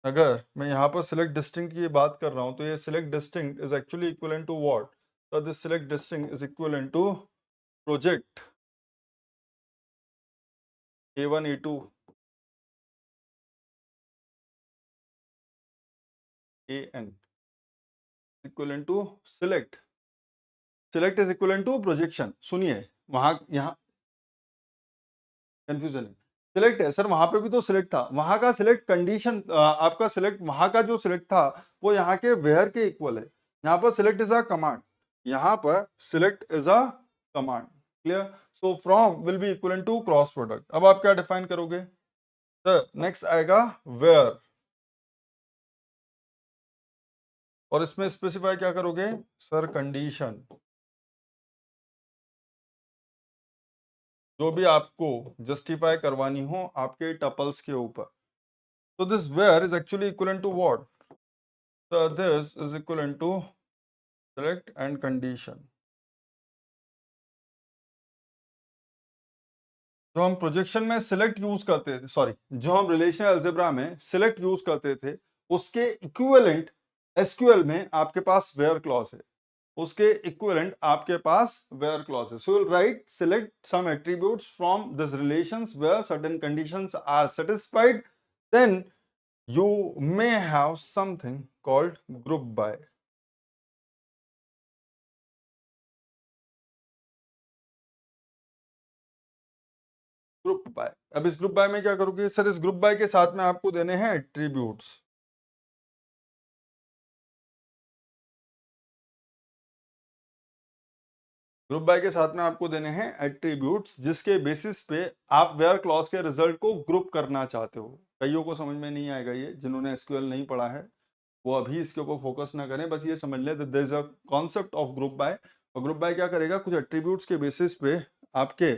अगर मैं यहाँ पर select distinct की बात कर रहा हूँ तो ये select distinct is actually equivalent to what? So this select distinct is equivalent to project A1, A2, AN equivalent to select. Select is equivalent to projection. सुनिए वहां यहाँ कंफ्यूजन है। सिलेक्ट है सर, वहां पे भी तो सिलेक्ट था, वहां का सिलेक्ट कंडीशन आपका सिलेक्ट, वहां का जो सिलेक्ट था वो यहाँ के वेयर के इक्वल है। यहाँ पर सिलेक्ट इज अ कमांड, यहाँ पर select is a command. Clear? So from will be equal to cross product. अब आप क्या डिफाइन करोगे सर? नेक्स्ट आएगा वेयर, और इसमें स्पेसिफाई क्या करोगे सर? कंडीशन। जो भी आपको जस्टिफाई करवानी हो आपके टपल्स के ऊपर। So this where is actually equivalent to what? So this is equivalent to select and condition. जो हम प्रोजेक्शन में सिलेक्ट यूज करते थे, सॉरी जो हम रिलेशनल अलजेब्रा में सिलेक्ट यूज करते थे, उसके इक्विवेलेंट एसक्यूएल में आपके पास वेयर क्लॉज है, उसके इक्विवेलेंट आपके पास वेयर क्लॉज है। So will write select some attributes from this relations where certain conditions are satisfied, then you may have something called group by. Group by, अब इस ग्रुप बाय में क्या करोगे सर? इस ग्रुप बाय के साथ में आपको देने हैं एट्रीब्यूट्स। ग्रुप बाय के साथ में आपको देने हैं एट्रीब्यूट्स जिसके बेसिस पे आप वेयर क्लॉज के रिजल्ट को ग्रुप करना चाहते हो। कईयों को समझ में नहीं आएगा ये, जिन्होंने एसक्यूएल नहीं पढ़ा है वो अभी इसके ऊपर फोकस ना करें, बस ये समझ लें there is a concept of group by. और ग्रुप बाय क्या करेगा, कुछ एट्रीब्यूट्स के बेसिस पे आपके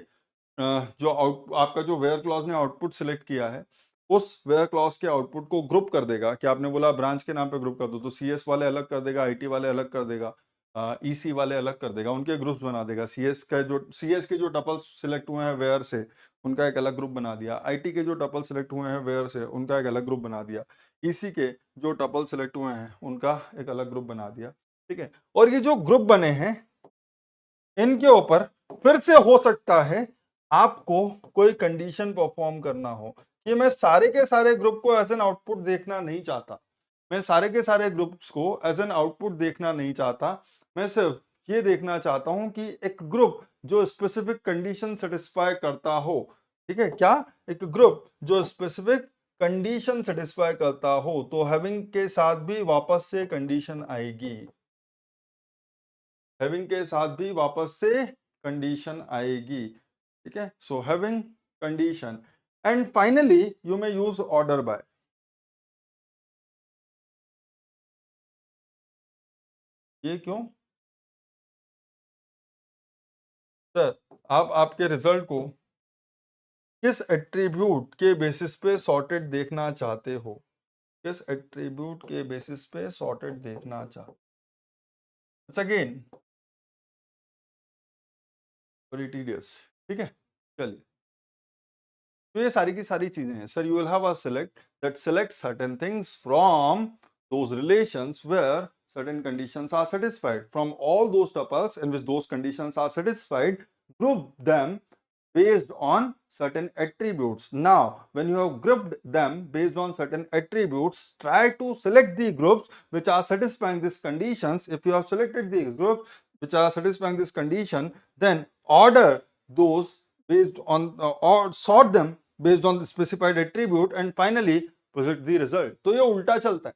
जो आपका जो वेयर क्लॉज ने आउटपुट सिलेक्ट किया है उस वेयर क्लॉज के आउटपुट को ग्रुप कर देगा। कि आपने बोला ब्रांच के नाम पे ग्रुप कर दो, तो सीएस वाले अलग कर देगा, आईटी वाले अलग कर देगा, ईसी वाले अलग कर देगा, उनके ग्रुप्स बना देगा। सीएस के जो टपल्स सिलेक्ट हुए हैं वेयर से उनका एक अलग ग्रुप बना दिया, आईटी के जो टपल सिलेक्ट हुए हैं वेयर से उनका एक अलग ग्रुप बना दिया, ईसी के जो टपल सिलेक्ट हुए हैं उनका एक अलग ग्रुप बना दिया। ठीक है, और ये जो ग्रुप बने हैं इनके ऊपर फिर से हो सकता है आपको कोई कंडीशन परफॉर्म करना हो कि मैं सारे के सारे ग्रुप को एज एन आउटपुट देखना नहीं चाहता, मैं सारे के सारे ग्रुप्स को एज एन आउटपुट देखना नहीं चाहता, मैं सिर्फ ये देखना चाहता हूं कि एक ग्रुप जो स्पेसिफिक कंडीशन सेटिस्फाई करता हो, ठीक है क्या, एक ग्रुप जो स्पेसिफिक कंडीशन सेटिस्फाई करता हो, तो हैविंग के साथ भी वापस से कंडीशन आएगी, हैविंग के साथ भी वापस से कंडीशन आएगी, ठीक है। So having condition and finally you may use order by. ये क्यों सर, आप आपके रिजल्ट को किस एट्रीब्यूट के बेसिस पे सॉर्टेड देखना चाहते हो, किस एट्रीब्यूट के बेसिस पे सॉर्टेड देखना चाहते, अगेन वेरी टीडियस, ठीक है। चलिए, तो ये सारी की सारी चीजें हैं sir, you will have a select that select certain things from those relations where certain conditions are satisfied, from all those tuples in which those conditions are satisfied, group them based on certain attributes. Now when you have grouped them based on certain attributes, try to select the groups which are satisfying these conditions. If you have selected the groups which are satisfying this condition, then order those based on or sort them based on the specified attribute and finally project the result. तो ये उल्टा चलता है,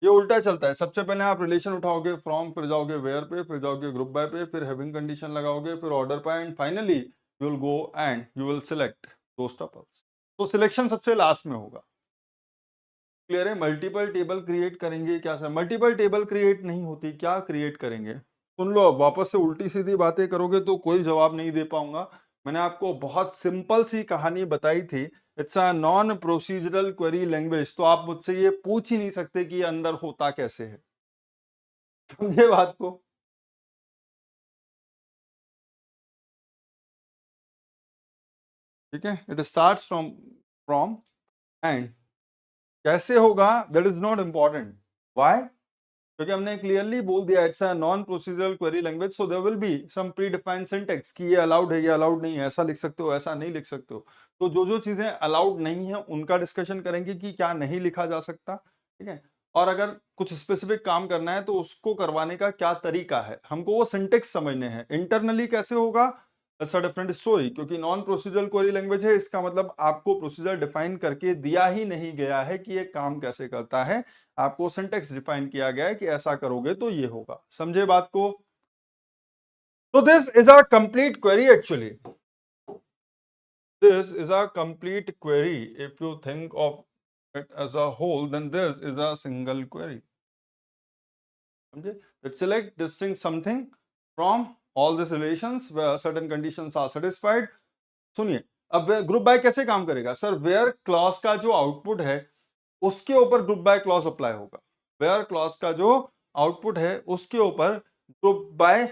ये उल्टा चलता है। सबसे पहले आप रिलेशन उठाओगे फ्रॉम, फिर जाओगे वेयर पे, फिर जाओगे ग्रुप बाय पे, फिर हैविंग कंडीशन लगाओगे, फिर ऑर्डर पे, and finally you will go and you will select those tuples. तो सिलेक्शन सबसे लास्ट में होगा। क्लियर है? मल्टीपल टेबल क्रिएट करेंगे क्या सर? मल्टीपल टेबल क्रिएट नहीं होती, क्या क्रिएट करेंगे? सुन लो, अब वापस से उल्टी सीधी बातें करोगे तो कोई जवाब नहीं दे पाऊंगा। मैंने आपको बहुत सिंपल सी कहानी बताई थी, it's a non procedural query language, तो आप मुझसे ये पूछ ही नहीं सकते कि ये अंदर होता कैसे है। समझे बात को? ठीक है, इट स्टार्ट्स फ्रॉम एंड कैसे होगा that is not important. Why? क्योंकि हमने क्लियरली बोल दिया it's a non procedural query language, so there will be some predefined syntax कि ये अलाउड है, ये अलाउड नहीं है, ऐसा लिख सकते हो, ऐसा नहीं लिख सकते हो। तो जो जो चीजें अलाउड नहीं है उनका डिस्कशन करेंगे कि क्या नहीं लिखा जा सकता, ठीक है। और अगर कुछ स्पेसिफिक काम करना है तो उसको करवाने का क्या तरीका है, हमको वो सिंटेक्स समझने हैं। इंटरनली कैसे होगा, दैट्स अ डिफरेंट स्टोरी, क्योंकि नॉन प्रोसीजरल क्वेरी लैंग्वेज है, इसका मतलब आपको प्रोसीजर डिफाइन करके दिया ही नहीं गया है कि ये काम कैसे करता है, आपको सिंटेक्स डिफाइन किया गया है कि ऐसा करोगे तो ये होगा। समझे बात को? तो this is a complete query actually, this is a complete query. If you think of it as a whole, then this is a single query. समझे? Let's select distinct something from all these relations where certain conditions are satisfied. सुनिए, अब ग्रुप बाय कैसे काम करेगा सर? वेयर क्लॉज का जो आउटपुट है उसके ऊपर ग्रुप बाय क्लॉज अप्लाई होगा। वेयर क्लॉज का जो आउटपुट है उसके ऊपर ग्रुप बाय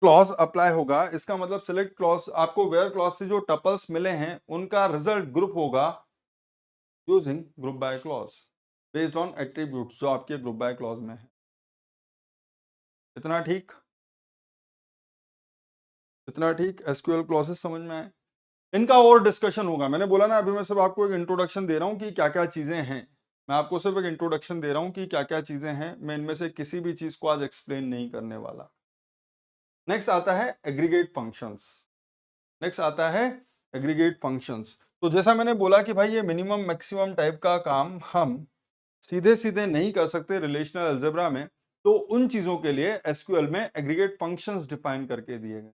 क्लॉज अप्लाई होगा। इसका मतलब सिलेक्ट क्लॉज, आपको वेयर क्लॉज से जो टपल्स मिले हैं उनका रिजल्ट ग्रुप होगा using group by clause based on attributes जो आपके ग्रुप बाय क्लॉज में है। इतना ठीक? इतना ठीक? एसक्यूएल क्लॉजेस समझ में आए? इनका और डिस्कशन होगा। मैंने बोला ना, अभी मैं सिर्फ आपको एक इंट्रोडक्शन दे रहा हूं कि क्या क्या चीजें हैं। मैं आपको सिर्फ एक इंट्रोडक्शन दे रहा हूं कि क्या क्या चीजें हैं, मैं इनमें से किसी भी चीज को आज एक्सप्लेन नहीं करने वाला। नेक्स्ट आता है एग्रीगेट फंक्शंस। नेक्स्ट आता है एग्रीगेट फंक्शंस। तो जैसा मैंने बोला कि भाई ये मिनिमम मैक्सिमम टाइप का काम हम सीधे सीधे नहीं कर सकते रिलेशनल अलजेब्रा में, तो उन चीजों के लिए एसक्यूएल में एग्रीगेट फंक्शंस डिफाइन करके दिए गए।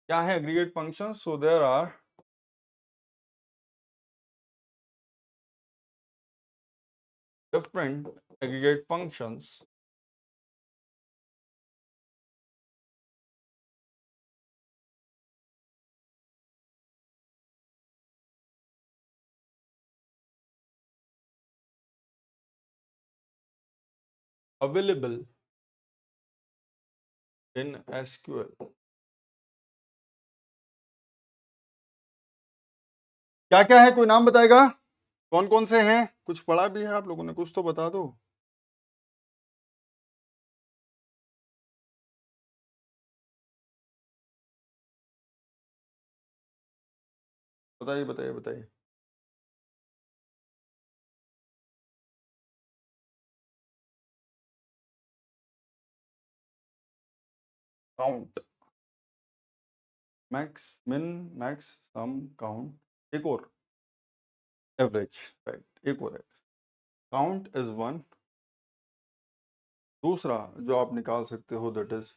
क्या है aggregate functions? So there are different aggregate functions available in SQL। क्या क्या है, कोई नाम बताएगा? कौन कौन से हैं? कुछ पढ़ा भी है आप लोगों ने, कुछ तो बता दो। बताइए बताइए बताइए। काउंट, मैक्स मिन मैक्स सम काउंट, एक और एवरेज, राइट, एक और है काउंट इज वन, दूसरा जो आप निकाल सकते हो that is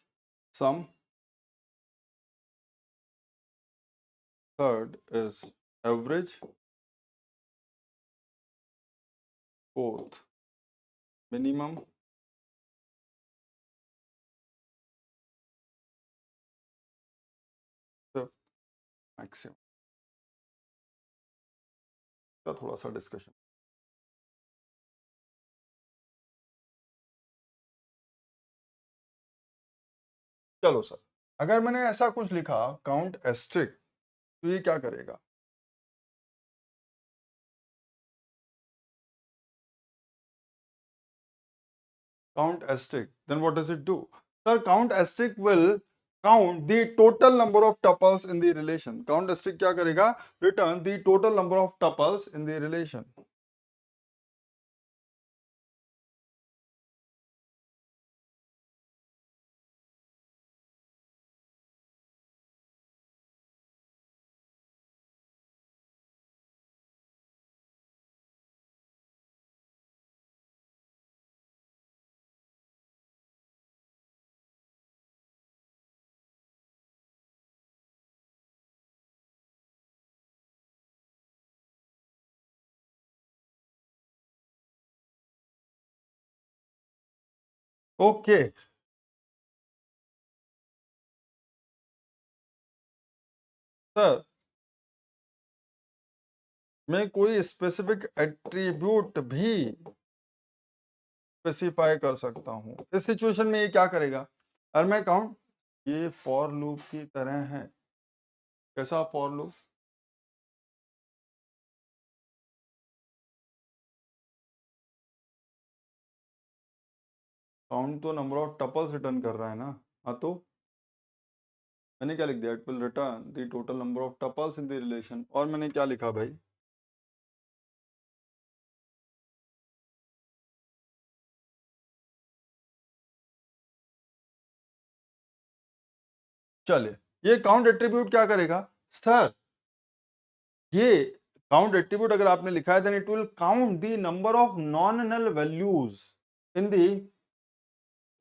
sum, third is average, fourth minimum, fifth maximum. का थोड़ा सा डिस्कशन, चलो सर, अगर मैंने ऐसा कुछ लिखा काउंट एस्ट्रिक, तो ये क्या करेगा? Count asterisk, then what does it do? Sir, count asterisk will count the total number of tuples in the relation. Count asterisk क्या करेगा? Return the total number of tuples in the relation. Okay. Sir, मैं कोई स्पेसिफिक एट्रीब्यूट भी स्पेसिफाई कर सकता हूँ। इस सिचुएशन में ये क्या करेगा? और मैं काउंट, ये फॉर लूप की तरह है। कैसा फॉर लूप? काउंट तो नंबर ऑफ टपल्स रिटर्न कर रहा है ना। हाँ, तो मैंने क्या लिख दिया? It will return the total number of tuples in the relation. और मैंने क्या लिखा भाई? चलिए, ये काउंट एट्रीब्यूट क्या करेगा सर? ये काउंट एट्रीब्यूट अगर आपने लिखा है then it will count the number of non null values in the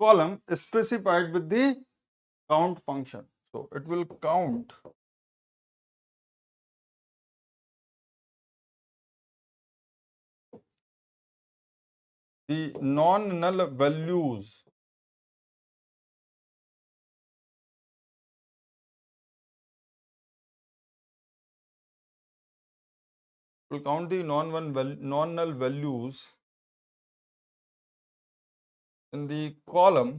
column specified with the count function. So it will count the non null values will count the non null values in the column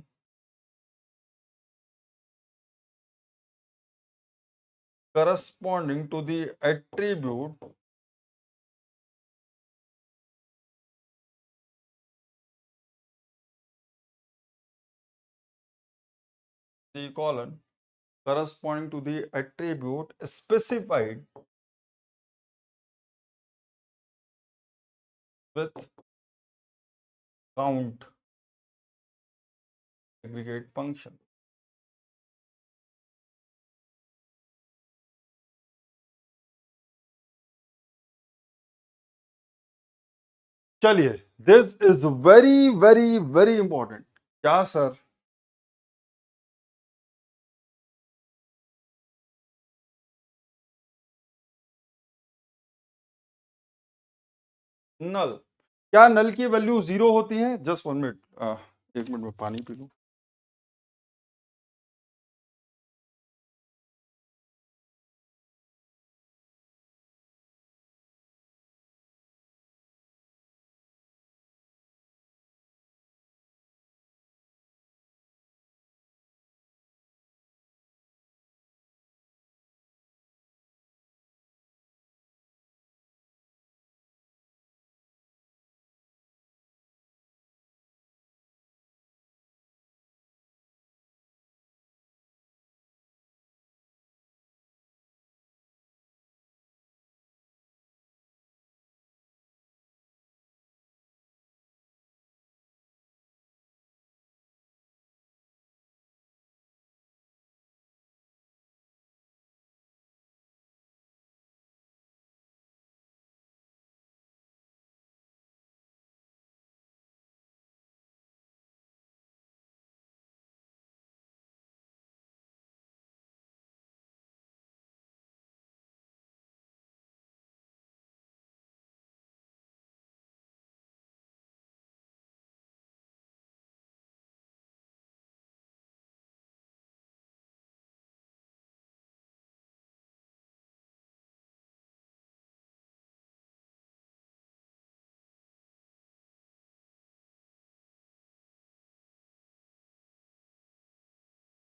corresponding to the attribute the column corresponding to the attribute specified with count aggregate function। चलिए, this is very very very important. क्या सर? नल, क्या नल की वैल्यू जीरो होती है? जस्ट 1 मिनट, 1 मिनट में पानी पी लूं।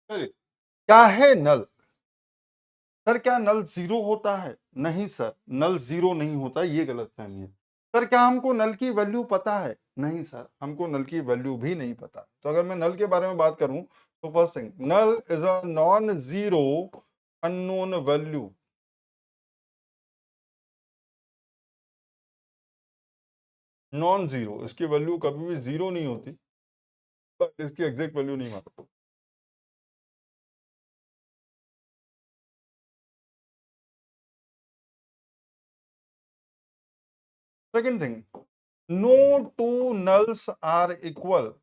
चलिए, क्या है नल? सर क्या नल जीरो होता है? नहीं सर, नल जीरो नहीं होता, ये गलत फहमी है। सर क्या हमको नल की वैल्यू पता है? नहीं सर, हमको नल की वैल्यू भी नहीं पता। तो अगर मैं नल के बारे में बात करूं तो first thing, null is a non zero unknown value. Non zero, इसकी वैल्यू कभी भी जीरो नहीं होती, बट इसकी एग्जैक्ट वैल्यू नहीं मालूम। Second thing, no two nulls are equal.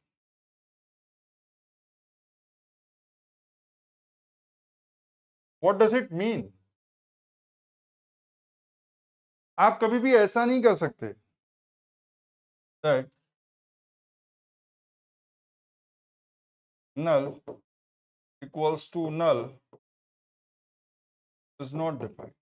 What does it mean? आप कभी भी ऐसा नहीं कर सकते that null equals to null is not defined.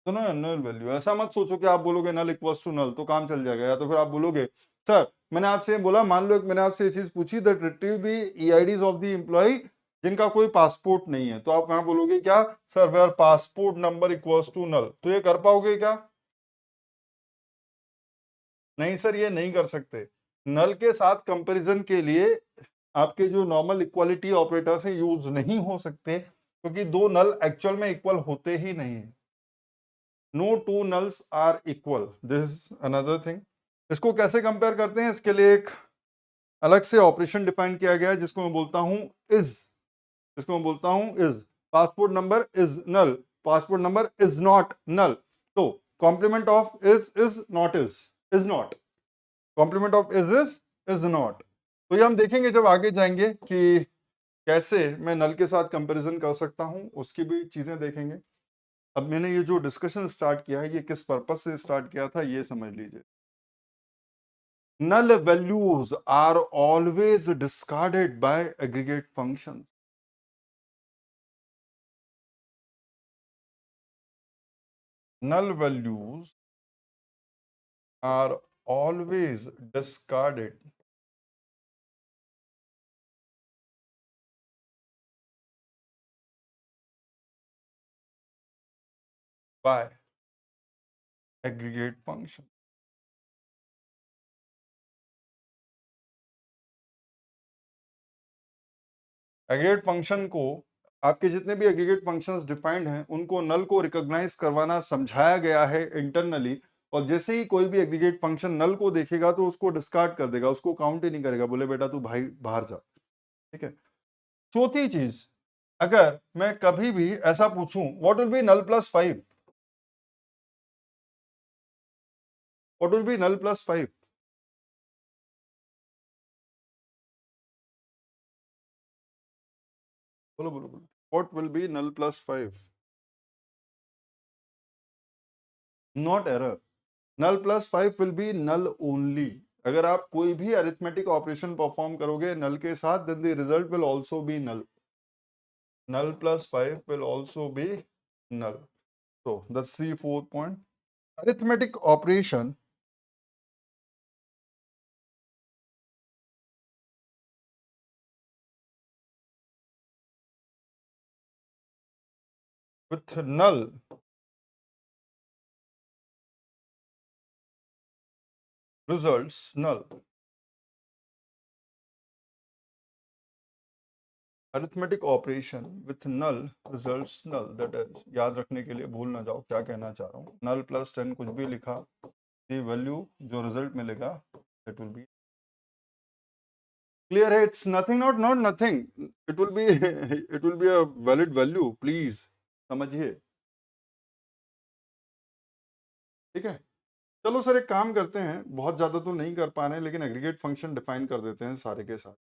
तो ना नल वैल्यू, ऐसा मत सोचो कि आप बोलोगे नल इक्वल्स टू नल तो काम चल जाएगा, या तो फिर आप बोलोगे सर मैंने आपसे बोला, मान लो मैंने आपसे ये चीज पूछी that retrieve the EIDs of the employee जिनका कोई पासपोर्ट नहीं है, तो आप वहां बोलोगे क्या? Sir where passport number equals to null. तो ये कर पाओगे क्या? नहीं सर, ये नहीं कर सकते। नल के साथ कंपैरिजन के लिए आपके जो नॉर्मल इक्वालिटी ऑपरेटर्स हैं यूज नहीं हो सकते, क्योंकि दो नल एक्चुअल में इक्वल होते ही नहीं है। No two nulls are equal, this is another thing. इसको कैसे कंपेयर करते हैं, इसके लिए एक अलग से ऑपरेशन डिफाइन किया गया है जिसको मैं बोलता हूं इज। इसको मैं बोलता हूं is. Passport number is null, passport number is not null. तो complement of is not is not, complement of is not. तो ये हम देखेंगे जब आगे जाएंगे कि कैसे मैं नल के साथ कंपैरिजन कर सकता हूं, उसकी भी चीजें देखेंगे। अब मैंने ये जो डिस्कशन स्टार्ट किया है ये किस पर्पज से स्टार्ट किया था ये समझ लीजिए। null values are always discarded by aggregate functions. Null values are always discarded by aggregate function. Aggregate function को, आपके जितने भी एग्रीगेट फंक्शंस डिफाइंड हैं उनको नल को रिकॉग्नाइज करवाना समझाया गया है इंटरनली। और जैसे ही कोई भी एग्रीगेट फंक्शन नल को देखेगा तो उसको डिस्कार्ड कर देगा, उसको काउंट ही नहीं करेगा, बोले बेटा तू भाई बाहर जा। ठीक है। चौथी चीज, अगर मैं कभी भी ऐसा पूछूं what will be null plus 5, what will be null plus 5, बोलो बोलो बोलो, what will be null plus 5? Not error, null plus 5 will be null only. अगर आप कोई भी अरिथमेटिक ऑपरेशन परफॉर्म करोगे नल के साथ, then the result will also be null. null plus 5 will also be null. So that's the fourth point. Arithmetic operation with null results null. Arithmetic operation with null results null. That is, याद रखने के लिए भूल ना जाओ क्या कहना चाह रहा हूँ। null plus 10 कुछ भी लिखा, the value जो रिजल्ट मिलेगा that will be clear है। It's nothing, not nothing. It will be it will be a valid value. Please समझिए। ठीक है। चलो सर एक काम करते हैं, बहुत ज्यादा तो नहीं कर पा रहे हैं लेकिन एग्रीगेट फंक्शन डिफाइन कर देते हैं सारे के साथ।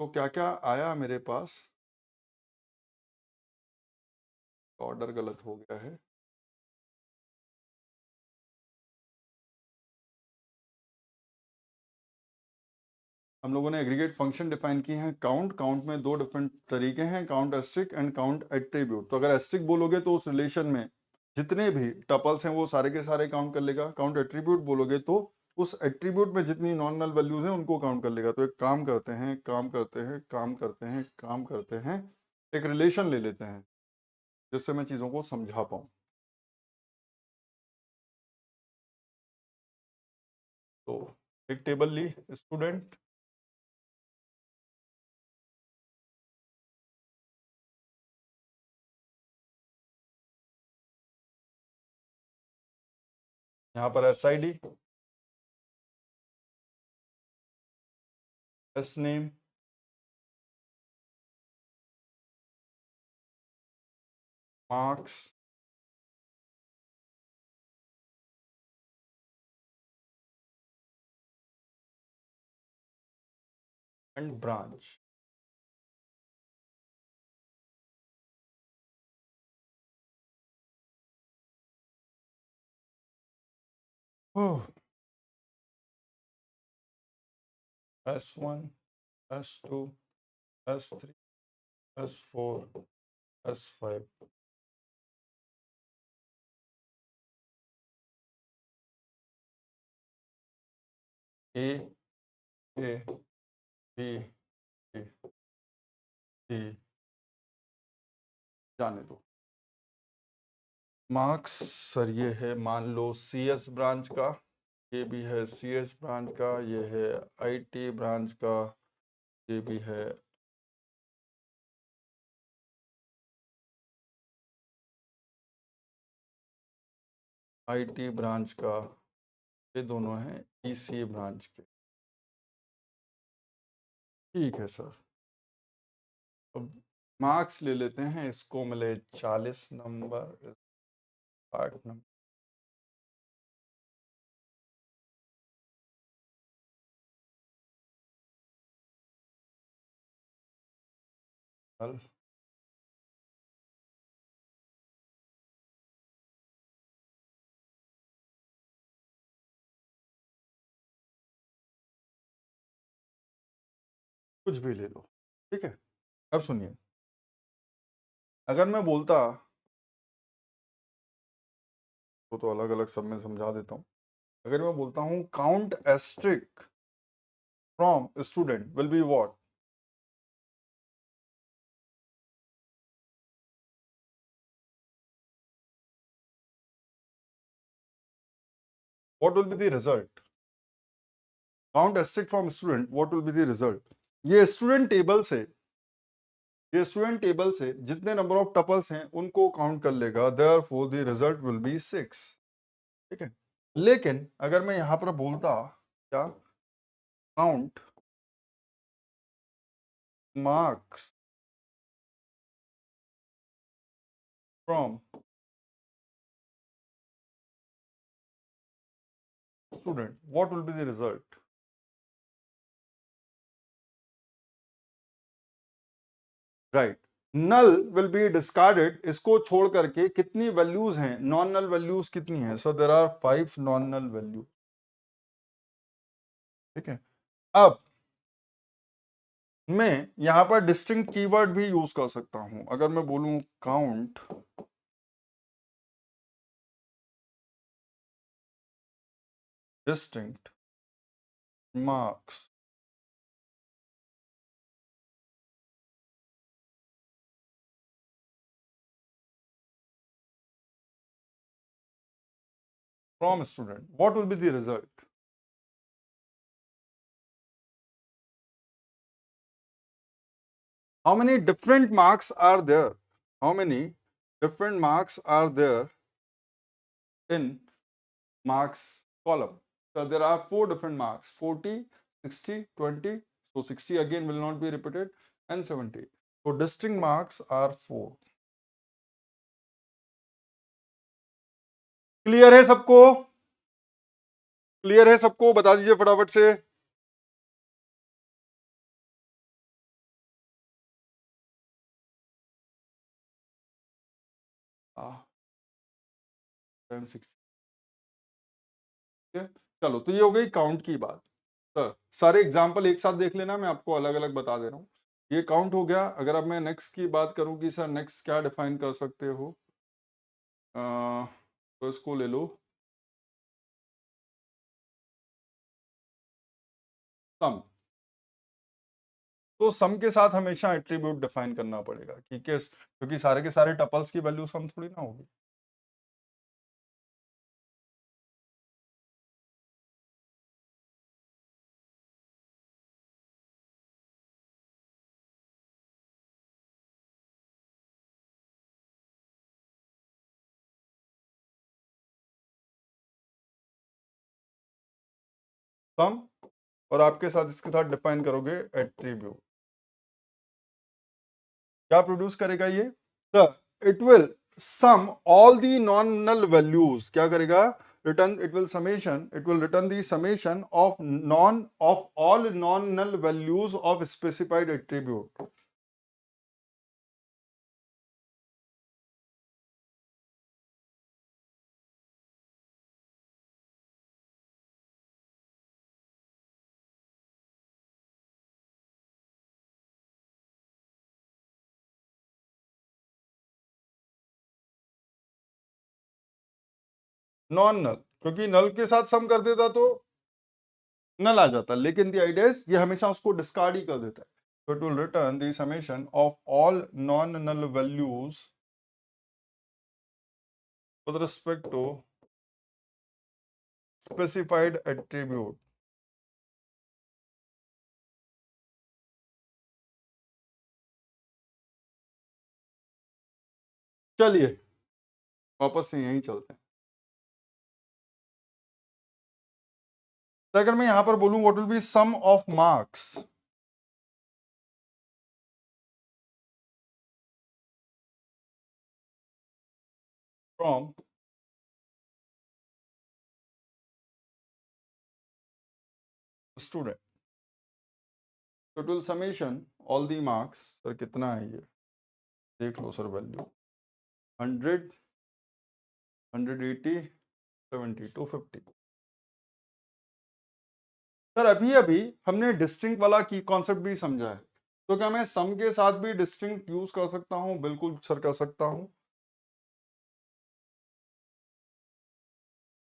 तो क्या क्या आया मेरे पास, ऑर्डर गलत हो गया है। हम लोगों ने एग्रीगेट फंक्शन डिफाइन किए हैं। काउंट, काउंट में दो डिफरेंट तरीके हैं, count asterisk and count attribute. तो अगर एस्ट्रिक बोलोगे तो उस रिलेशन में जितने भी टपल्स हैं वो सारे के सारे काउंट कर लेगा। काउंट एट्रीब्यूट बोलोगे तो उस एट्रीब्यूट में जितनी नॉन नल वैल्यूज हैं उनको काउंट कर लेगा। तो एक काम करते हैं, एक रिलेशन ले लेते हैं जिससे मैं चीजों को समझा पाऊं। तो एक टेबल ली स्टूडेंट, यहाँ पर SID, S name, marks, and branch. S1, S2, S3, S4, S5, A, B, C, जाने दो। मार्क्स सर ये है मान लो CS ब्रांच का, ये भी है CS ब्रांच का, ये है IT ब्रांच का, ये भी है IT ब्रांच का, ये दोनों हैं EC ब्रांच के। ठीक है सर, अब मार्क्स ले लेते हैं, इसको मिले 40 नंबर, 60 नंबर। कुछ भी ले लो, ठीक है। अब सुनिए, अगर मैं बोलता तो अलग अलग सब में समझा देता हूँ। अगर मैं बोलता हूँ count asterisk from student will be what? What will be the result? Count asterisk from student, what will be the result? ये स्टूडेंट टेबल से, ये स्टूडेंट टेबल से जितने नंबर ऑफ टपल्स हैं उनको काउंट कर लेगा, therefore the result will be 6। ठीक है, लेकिन अगर मैं यहां पर बोलता क्या, count marks from student, what will be the result? Right, null will be discarded. इसको छोड़ करके कितनी वैल्यूज हैं, नॉन नल वैल्यूज कितनी हैं? So there are 5 non null value. ठीक है, अब मैं यहां पर डिस्टिंक्ट कीवर्ड भी यूज कर सकता हूं। अगर मैं बोलूं count distinct marks from student, what will be the result? How many different marks are there? How many different marks are there in marks column? So there are 4 different marks: 40, 60, 20. So 60 again will not be repeated, and 70. So distinct marks are 4. Clear है सबको? क्लियर है सबको? बता दीजिए फटाफट से। चलो, तो ये हो गई काउंट की बात। सर सारे एग्जाम्पल एक साथ देख लेना, मैं आपको अलग अलग बता दे रहा हूँ। ये काउंट हो गया। अगर अब मैं नेक्स्ट की बात करूं कि सर नेक्स्ट क्या डिफाइन कर सकते हो, तो इसको ले लो, सम। तो सम के साथ हमेशा एट्रीब्यूट डिफाइन करना पड़ेगा कि किस, क्योंकि सारे के सारे टपल्स की वैल्यू सम थोड़ी ना होगी। सम, और आपके साथ इसके साथ डिफाइन करोगे एट्रीब्यूट। क्या प्रोड्यूस करेगा ये? तो it will sum all the non null values. क्या करेगा? Return, it will summation, it will return the summation of all non null values of specified attribute. Non null, क्योंकि नल के साथ सम कर देता तो नल आ जाता, लेकिन द आइडिया इज ये हमेशा उसको डिस्कार्ड ही कर देता है। So it will return the summation of all non-null values with respect to specified attribute। चलिए वापस से यहीं चलते हैं। तो अगर मैं यहां पर बोलूं what will be sum of marks from student, total summation all the marks. Sir कितना है ये? देख लो सर, वैल्यू 100, 180, 70, 250। सर अभी अभी हमने डिस्टिंक्ट वाला की कॉन्सेप्ट भी समझा है, तो क्या मैं सम के साथ भी डिस्टिंक्ट यूज कर सकता हूं? बिल्कुल सर कर सकता हूं।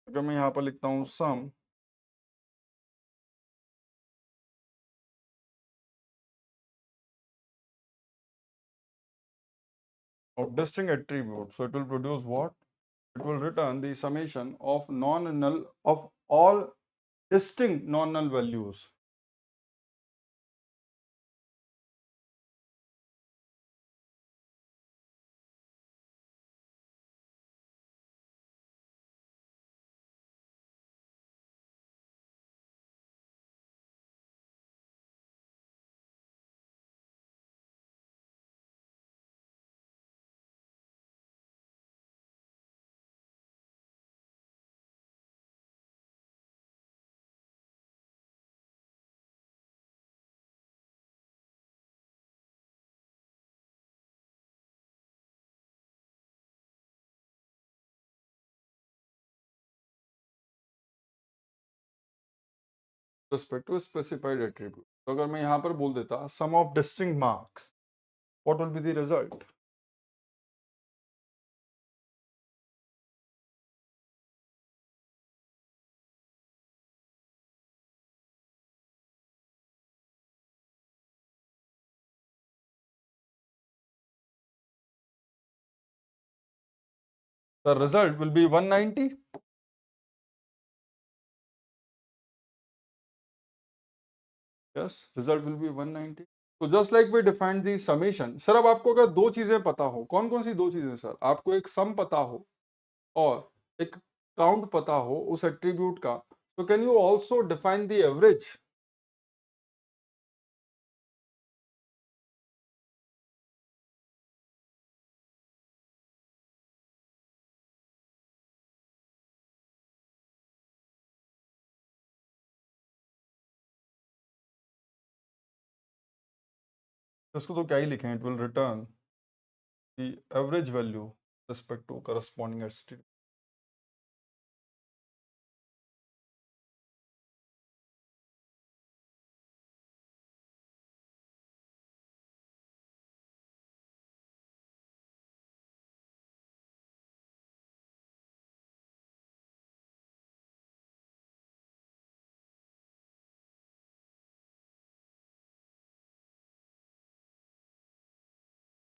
अगर मैं यहां पर लिखता हूं सम of distinct attribute, so it will produce what? It will return the summation of non-null of all distinct non-null values। Respect to specified attribute। तो अगर मैं यहां पर बोल देता sum of distinct marks, what will be the result? The result will be 190। Yes, result will be 190। तो just like we defined the summation. Sir अब आपको अगर दो चीजें पता हो, कौन कौन सी दो चीजें सर? आपको एक सम पता हो और एक काउंट पता हो उस एट्रीब्यूट का, तो can you also define the average? इसको तो क्या ही लिखें, it will return the average value respect to corresponding attribute.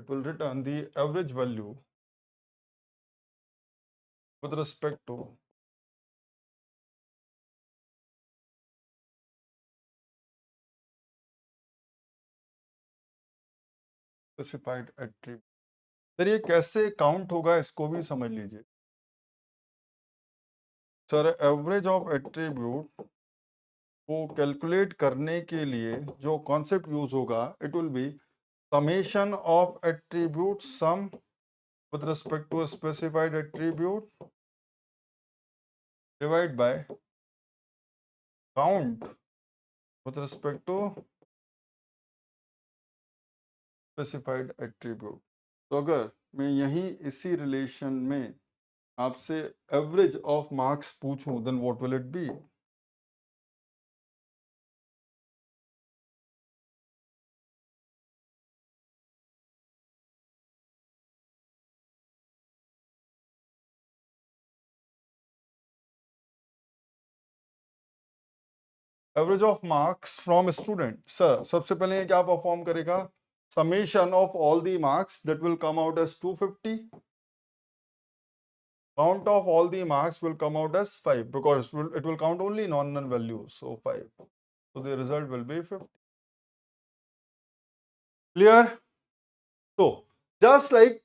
it will return the average value with respect to specified attribute. Sir ये कैसे काउंट होगा इसको भी समझ लीजिए सर। एवरेज ऑफ एट्रीब्यूट को कैलकुलेट करने के लिए जो कॉन्सेप्ट यूज होगा it will be summation of attribute sum with respect to a specified attribute divided by count with respect to specified attribute। तो अगर मैं यहीं इसी रिलेशन में आपसे एवरेज ऑफ मार्क्स पूछूं then what will it be? Average of marks from student sir सबसे पहले ये क्या परफॉर्म करेगा? Summation of all the marks that will come out as 250। Count of all the marks will come out as 5 because it will count only non-null values, so 5. So the result will be 50. Clear? So just like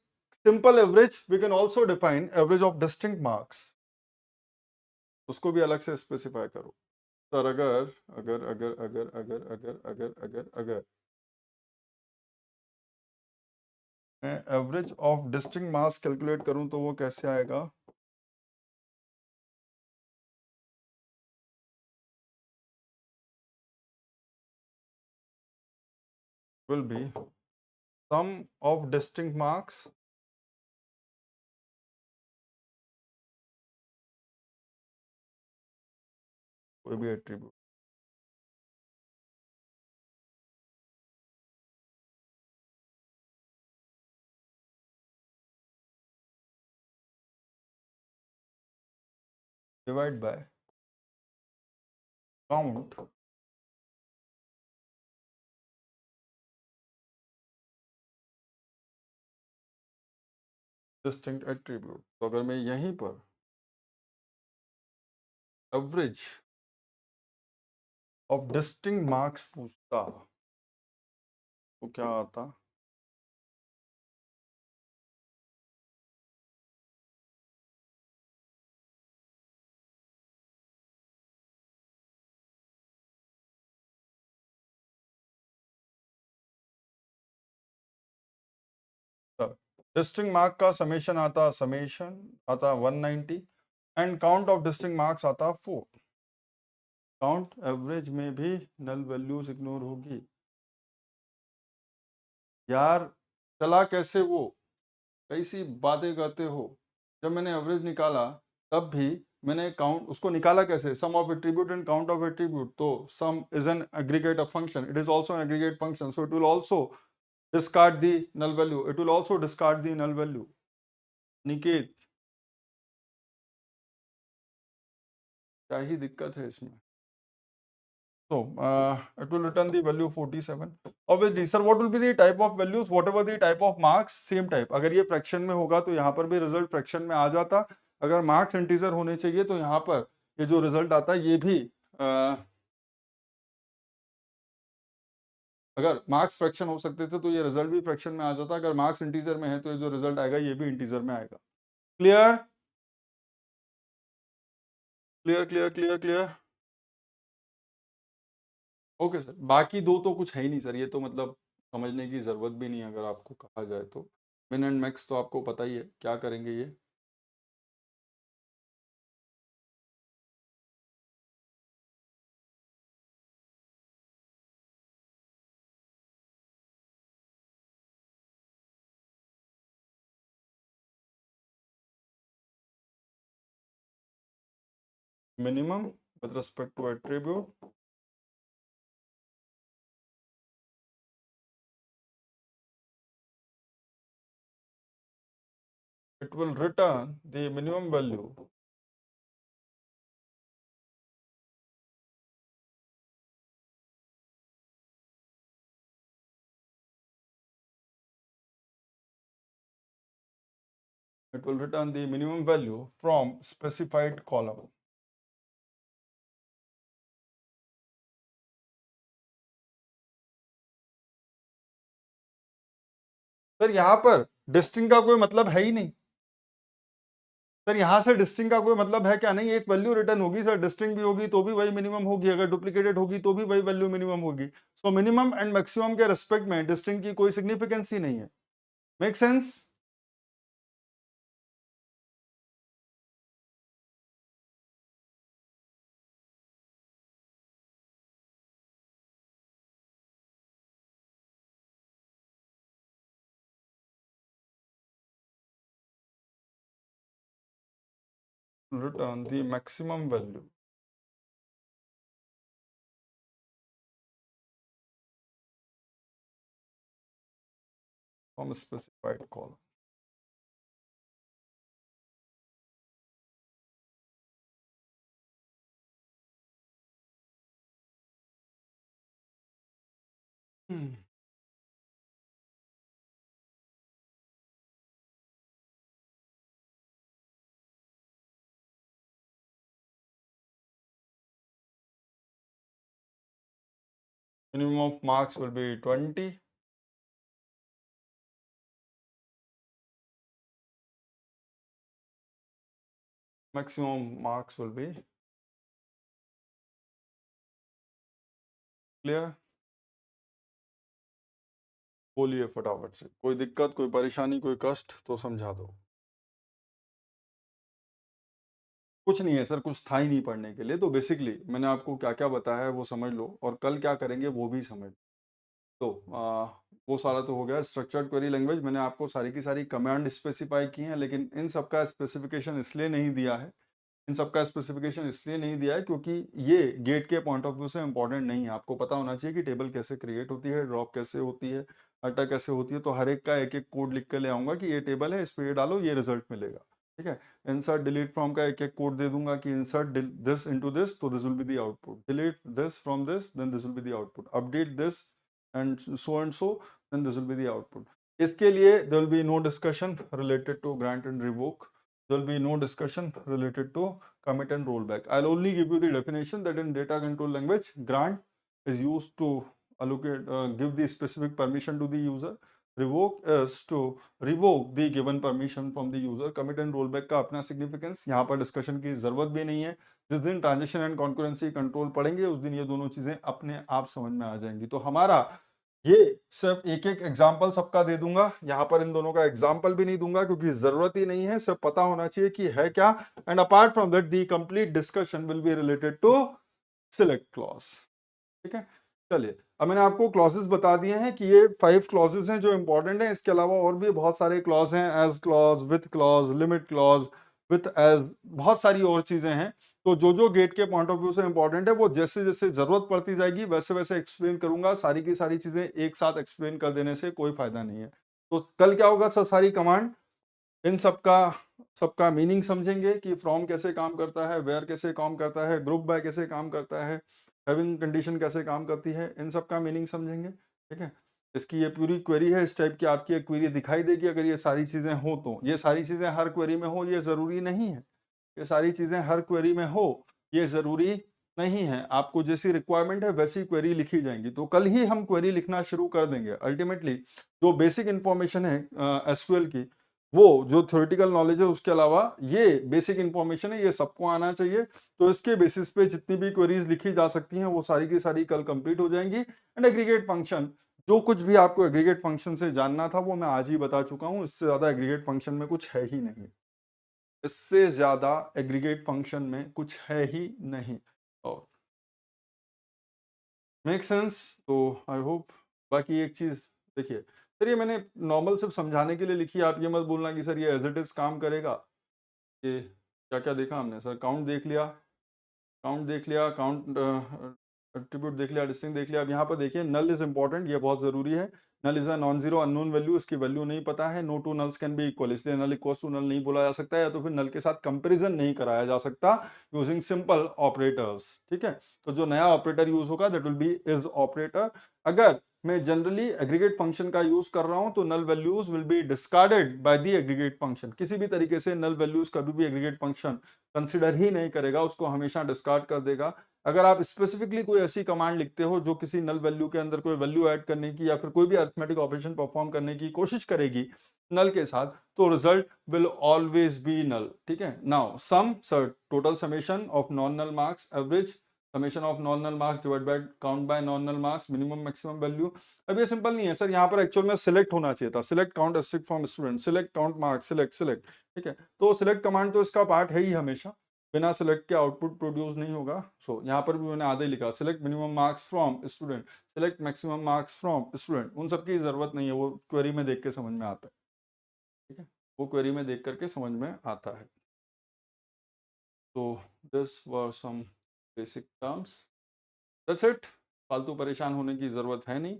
simple average, we can also define average of distinct marks. उसको भी अलग से स्पेसिफाई करो सर। अगर अगर अगर अगर अगर अगर अगर अगर अगर मैं average of distinct marks calculate करूं तो वो कैसे आएगा? Will be sum of distinct marks कोई भी attribute divide by count distinct attribute. तो अगर मैं यहीं पर एवरेज ऑफ डिस्टिंक्ट मार्क्स पूछता तो क्या आता? डिस्टिंक्ट मार्क का समेशन आता 190 and count of distinct marks आता 4। काउंट एवरेज में भी नल वैल्यूज इग्नोर होगी यार। चला कैसे वो? कैसी बातें करते हो? जब मैंने एवरेज निकाला तब भी मैंने काउंट उसको निकाला कैसे? Sum of attribute and count of attribute. तो sum is an aggregate of function, it is also an aggregate function, so it will also discard the null value, it will also discard the null value। Niket क्या ही दिक्कत है इसमें? So it will return the value 47। Obviously sir what will be the type of values? Whatever the type of marks, same type। अगर ये फ्रैक्शन में होगा तो यहाँ पर भी रिजल्ट फ्रैक्शन में आ जाता। अगर मार्क्स इंटीजर होने चाहिए तो यहाँ पर ये जो रिजल्ट आता है ये भी अगर मार्क्स फ्रैक्शन हो सकते थे तो ये रिजल्ट भी फ्रैक्शन में आ जाता। अगर मार्क्स इंटीजर में है तो ये जो रिजल्ट आएगा ये भी इंटीजर में आएगा। Clear clear clear clear clear? Okay sir. बाकी दो तो कुछ है ही नहीं सर, ये तो मतलब समझने की ज़रूरत भी नहीं है अगर आपको कहा जाए तो। मिन एंड मैक्स तो आपको पता ही है क्या करेंगे ये। Minimum with respect to attribute it will return the minimum value It will return the minimum value from specified column. Sir यहाँ पर डिस्टिंग का कोई मतलब है ही नहीं। सर यहाँ से डिस्टिंग का कोई मतलब है क्या? नहीं, एक वैल्यू रिटर्न होगी सर, डिस्टिंग भी होगी तो भी वही मिनिमम होगी, अगर डुप्लीकेटेड होगी तो भी वही वैल्यू मिनिमम होगी। सो मिनिमम एंड मैक्सिमम के रेस्पेक्ट में डिस्टिंग की कोई सिग्निफिकेंस ही नहीं है। Make sense? Return the maximum value from specified column. Minimum of marks will be 20. Maximum marks will be clear. बोलिए फटाफट से, कोई दिक्कत, कोई परेशानी, कोई कष्ट तो समझा दो। कुछ नहीं है सर, कुछ था ही नहीं पढ़ने के लिए, तो बेसिकली मैंने आपको क्या क्या बताया है वो समझ लो, और कल क्या करेंगे वो भी समझ। तो वो सारा तो हो गया। स्ट्रक्चर्ड क्वेरी लैंग्वेज मैंने आपको सारी की सारी कमांड स्पेसिफाई की हैं, लेकिन इन सब का स्पेसिफिकेशन इसलिए नहीं दिया है, इन सब का स्पेसिफिकेशन इसलिए नहीं दिया है क्योंकि ये गेट के पॉइंट ऑफ व्यू से इंपॉर्टेंट नहीं है। आपको पता होना चाहिए कि टेबल कैसे क्रिएट होती है, ड्रॉप कैसे होती है, अल्टर कैसे होती है। तो हर एक का एक एक कोड लिख कर ले आऊंगा कि ये टेबल है, इस पर ये डालो, ये रिजल्ट मिलेगा। ठीक है। इंसर्ट डिलीट फ्रॉम का एक एक कोड दे दूंगा कि इंसर्ट दिस इनटू दिस, तो this will be the output. Delete this from this, then this will be the output. Update this and so, then this will be the output. इसके लिए there will be no discussion related to grant and revoke. There will be no discussion related to commit and rollback. I'll only give you the definition that in data control language, grant is used to allocate, give the specific permission to the user. Revoke is to revoke the given permission from the user. Commit and rollback का अपना significance, यहाँ पर discussion की जरूरत भी नहीं है। जिस दिन ट्रांजेक्शन एंड कॉन्करेंसी कंट्रोल पढ़ेंगे उस दिन ये दोनों चीजें अपने आप समझ में आ जाएंगी। तो हमारा ये सिर्फ एक एक एग्जाम्पल सबका दे दूंगा, यहाँ पर इन दोनों का एग्जाम्पल भी नहीं दूंगा क्योंकि जरूरत ही नहीं है, सिर्फ पता होना चाहिए कि है क्या। And apart from that the complete discussion will be related to select clause. ठीक है, चलिए अब मैंने आपको क्लॉजेस बता दिए हैं कि ये 5 क्लॉजेस हैं जो इंपॉर्टेंट हैं। इसके अलावा और भी बहुत सारे क्लॉज हैं, as clause, with clause, limit clause, with as, बहुत सारी और चीजें हैं। तो जो जो गेट के पॉइंट ऑफ व्यू से इंपॉर्टेंट है वो जैसे जैसे जरूरत पड़ती जाएगी वैसे वैसे एक्सप्लेन करूंगा। सारी की सारी चीजें एक साथ एक्सप्लेन कर देने से कोई फायदा नहीं है। तो कल क्या होगा सर, सारी कमांड, इन सबका मीनिंग समझेंगे कि फ्रॉम कैसे काम करता है, वेयर कैसे काम करता है, ग्रुप बाय कैसे काम करता है, हैविंग कंडीशन कैसे काम करती है, इन सब का मीनिंग समझेंगे। ठीक है, इसकी ये पूरी क्वेरी है, इस टाइप की आपकी एक क्वेरी दिखाई देगी अगर ये सारी चीजें हो तो। ये सारी चीजें हर क्वेरी में हो ये जरूरी नहीं है, ये सारी चीजें हर क्वेरी में हो ये जरूरी नहीं है। आपको जैसी रिक्वायरमेंट है वैसी क्वेरी लिखी जाएंगी। तो कल ही हम क्वेरी लिखना शुरू कर देंगे। अल्टीमेटली जो बेसिक इंफॉर्मेशन है एसक्यूएल की, वो जो थ्योरेटिकल नॉलेज है उसके अलावा ये बेसिक इंफॉर्मेशन है, ये सबको आना चाहिए। तो इसके बेसिस पे जितनी भी क्वेरीज लिखी जा सकती हैं वो सारी की सारी कल कंप्लीट हो जाएंगी। एंड एग्रीगेट फंक्शन, जो कुछ भी आपको एग्रीगेट फंक्शन से जानना था वो मैं आज ही बता चुका हूँ। इससे ज्यादा एग्रीगेट फंक्शन में कुछ है ही नहीं, इससे ज्यादा एग्रीगेट फंक्शन में कुछ है ही नहीं। और मेक सेंस? तो आई होप। बाकी एक चीज देखिए सर, ये मैंने नॉर्मल सिर्फ समझाने के लिए लिखी है, आप ये मत बोलना कि सर ये एज इट इज काम करेगा। ये क्या क्या देखा हमने सर, काउंट देख लिया, काउंट देख लिया, काउंट एट्रीब्यूट देख लिया, डिस्टिंग देख लिया। अब यहाँ पर देखिए नल इज इंपॉर्टेंट, ये बहुत जरूरी है। Null is a non zero unknown value, इसकी वैल्यू नहीं पता है। No two nulls can be equal, इसलिए नल इक्वल्स टू नल नहीं बोला जा सकता है, या तो फिर नल के साथ कंपैरिजन नहीं कराया जा सकता यूजिंग सिंपल ऑपरेटर्स। ठीक है, तो जो नया ऑपरेटर यूज होगा that will be is operator. अगर मैं जनरली एग्रीगेट फंक्शन का यूज कर रहा हूं तो null values will be discarded by the aggregate function. किसी भी तरीके से नल वैल्यूज कभी भी एग्रीगेट फंक्शन कंसिडर ही नहीं करेगा, उसको हमेशा डिस्कार्ड कर देगा। अगर आप स्पेसिफिकली कोई ऐसी कमांड लिखते हो जो किसी नल वैल्यू के अंदर कोई वैल्यू ऐड करने की या फिर कोई भी अरिथमेटिक ऑपरेशन परफॉर्म करने की कोशिश करेगी नल के साथ, तो result will always be null. ठीक है, now sum sir total summation of non null marks average summation of non null marks divide by count by non null marks minimum maximum value. अब ये सिंपल नहीं है सर, यहाँ पर एक्चुअल में सिलेक्ट होना चाहिए था, select count asterisk from student, select count marks, select select. ठीक है, तो सिलेक्ट कमांड तो इसका पार्ट है ही हमेशा, बिना सिलेक्ट के आउटपुट प्रोड्यूस नहीं होगा। सो यहाँ पर भी मैंने आधे लिखा, select minimum marks from student, select maximum marks from student, उन सबकी जरूरत नहीं है, वो क्वेरी में देख के समझ में आता है। ठीक है, वो क्वेरी में देख करके समझ में आता है। तो this were some basic terms, that's it. फालतू परेशान होने की ज़रूरत है नहीं।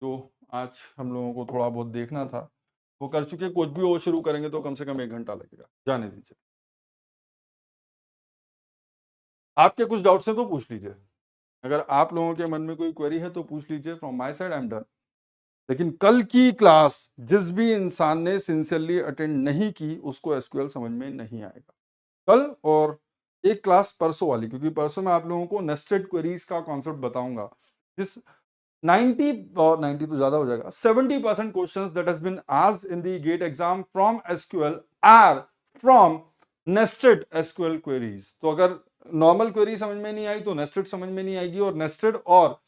जो आज हम लोगों को थोड़ा बहुत देखना था वो कर चुके, कुछ भी और शुरू करेंगे तो कम से कम 1 घंटा लगेगा, जाने दीजिए। आपके कुछ डाउट्स हैं तो पूछ लीजिए, अगर आप लोगों के मन में कोई क्वेरी है तो पूछ लीजिए, from my side I am done. लेकिन कल की क्लास जिस भी इंसान ने सिंसियरली अटेंड नहीं की उसको एसक्यूएल समझ में नहीं आएगा कल, और एक क्लास परसों वाली, क्योंकि परसों मैं आप लोगों को नेस्टेड क्वेरीज का कॉन्सेप्ट बताऊंगा। जिस 90 और 90 तो ज्यादा हो जाएगा, 70% questions that has been asked in the GATE exam from SQL are from nested SQL queries. तो अगर नॉर्मल क्वेरी समझ में नहीं आई तो नेस्टेड समझ में नहीं आएगी, और नेस्टेड और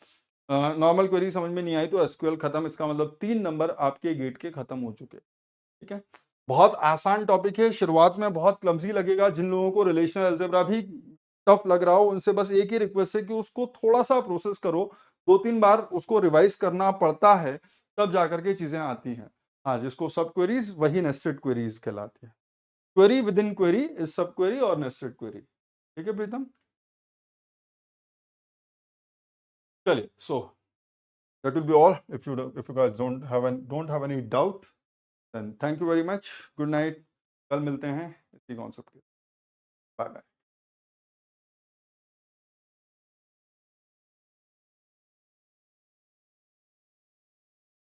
नॉर्मल क्वेरी समझ में नहीं आई तो एसक्यूएल खत्म। इसका मतलब 3 नंबर आपके गेट के खत्म हो चुके। ठीक है, बहुत आसान टॉपिक है, शुरुआत में बहुत क्लमजी लगेगा। जिन लोगों को रिलेशनल अलजेब्रा भी टफ लग रहा हो उनसे बस एक ही रिक्वेस्ट है कि उसको थोड़ा सा प्रोसेस करो, 2-3 बार उसको रिवाइज करना पड़ता है तब जाकर के चीजें आती हैं। हाँ, जिसको सब क्वेरीज वही नेस्टेड क्वेरीज कहलाती है। Query with in query is सब क्वेरी और नेस्टेड क्वेरी। ठीक है प्रीतम, चलिए। सो that will be all. If you guys don't have any doubt, then thank you very much. Good night. कल मिलते हैं इसी कॉन्सेप्ट के। Bye bye.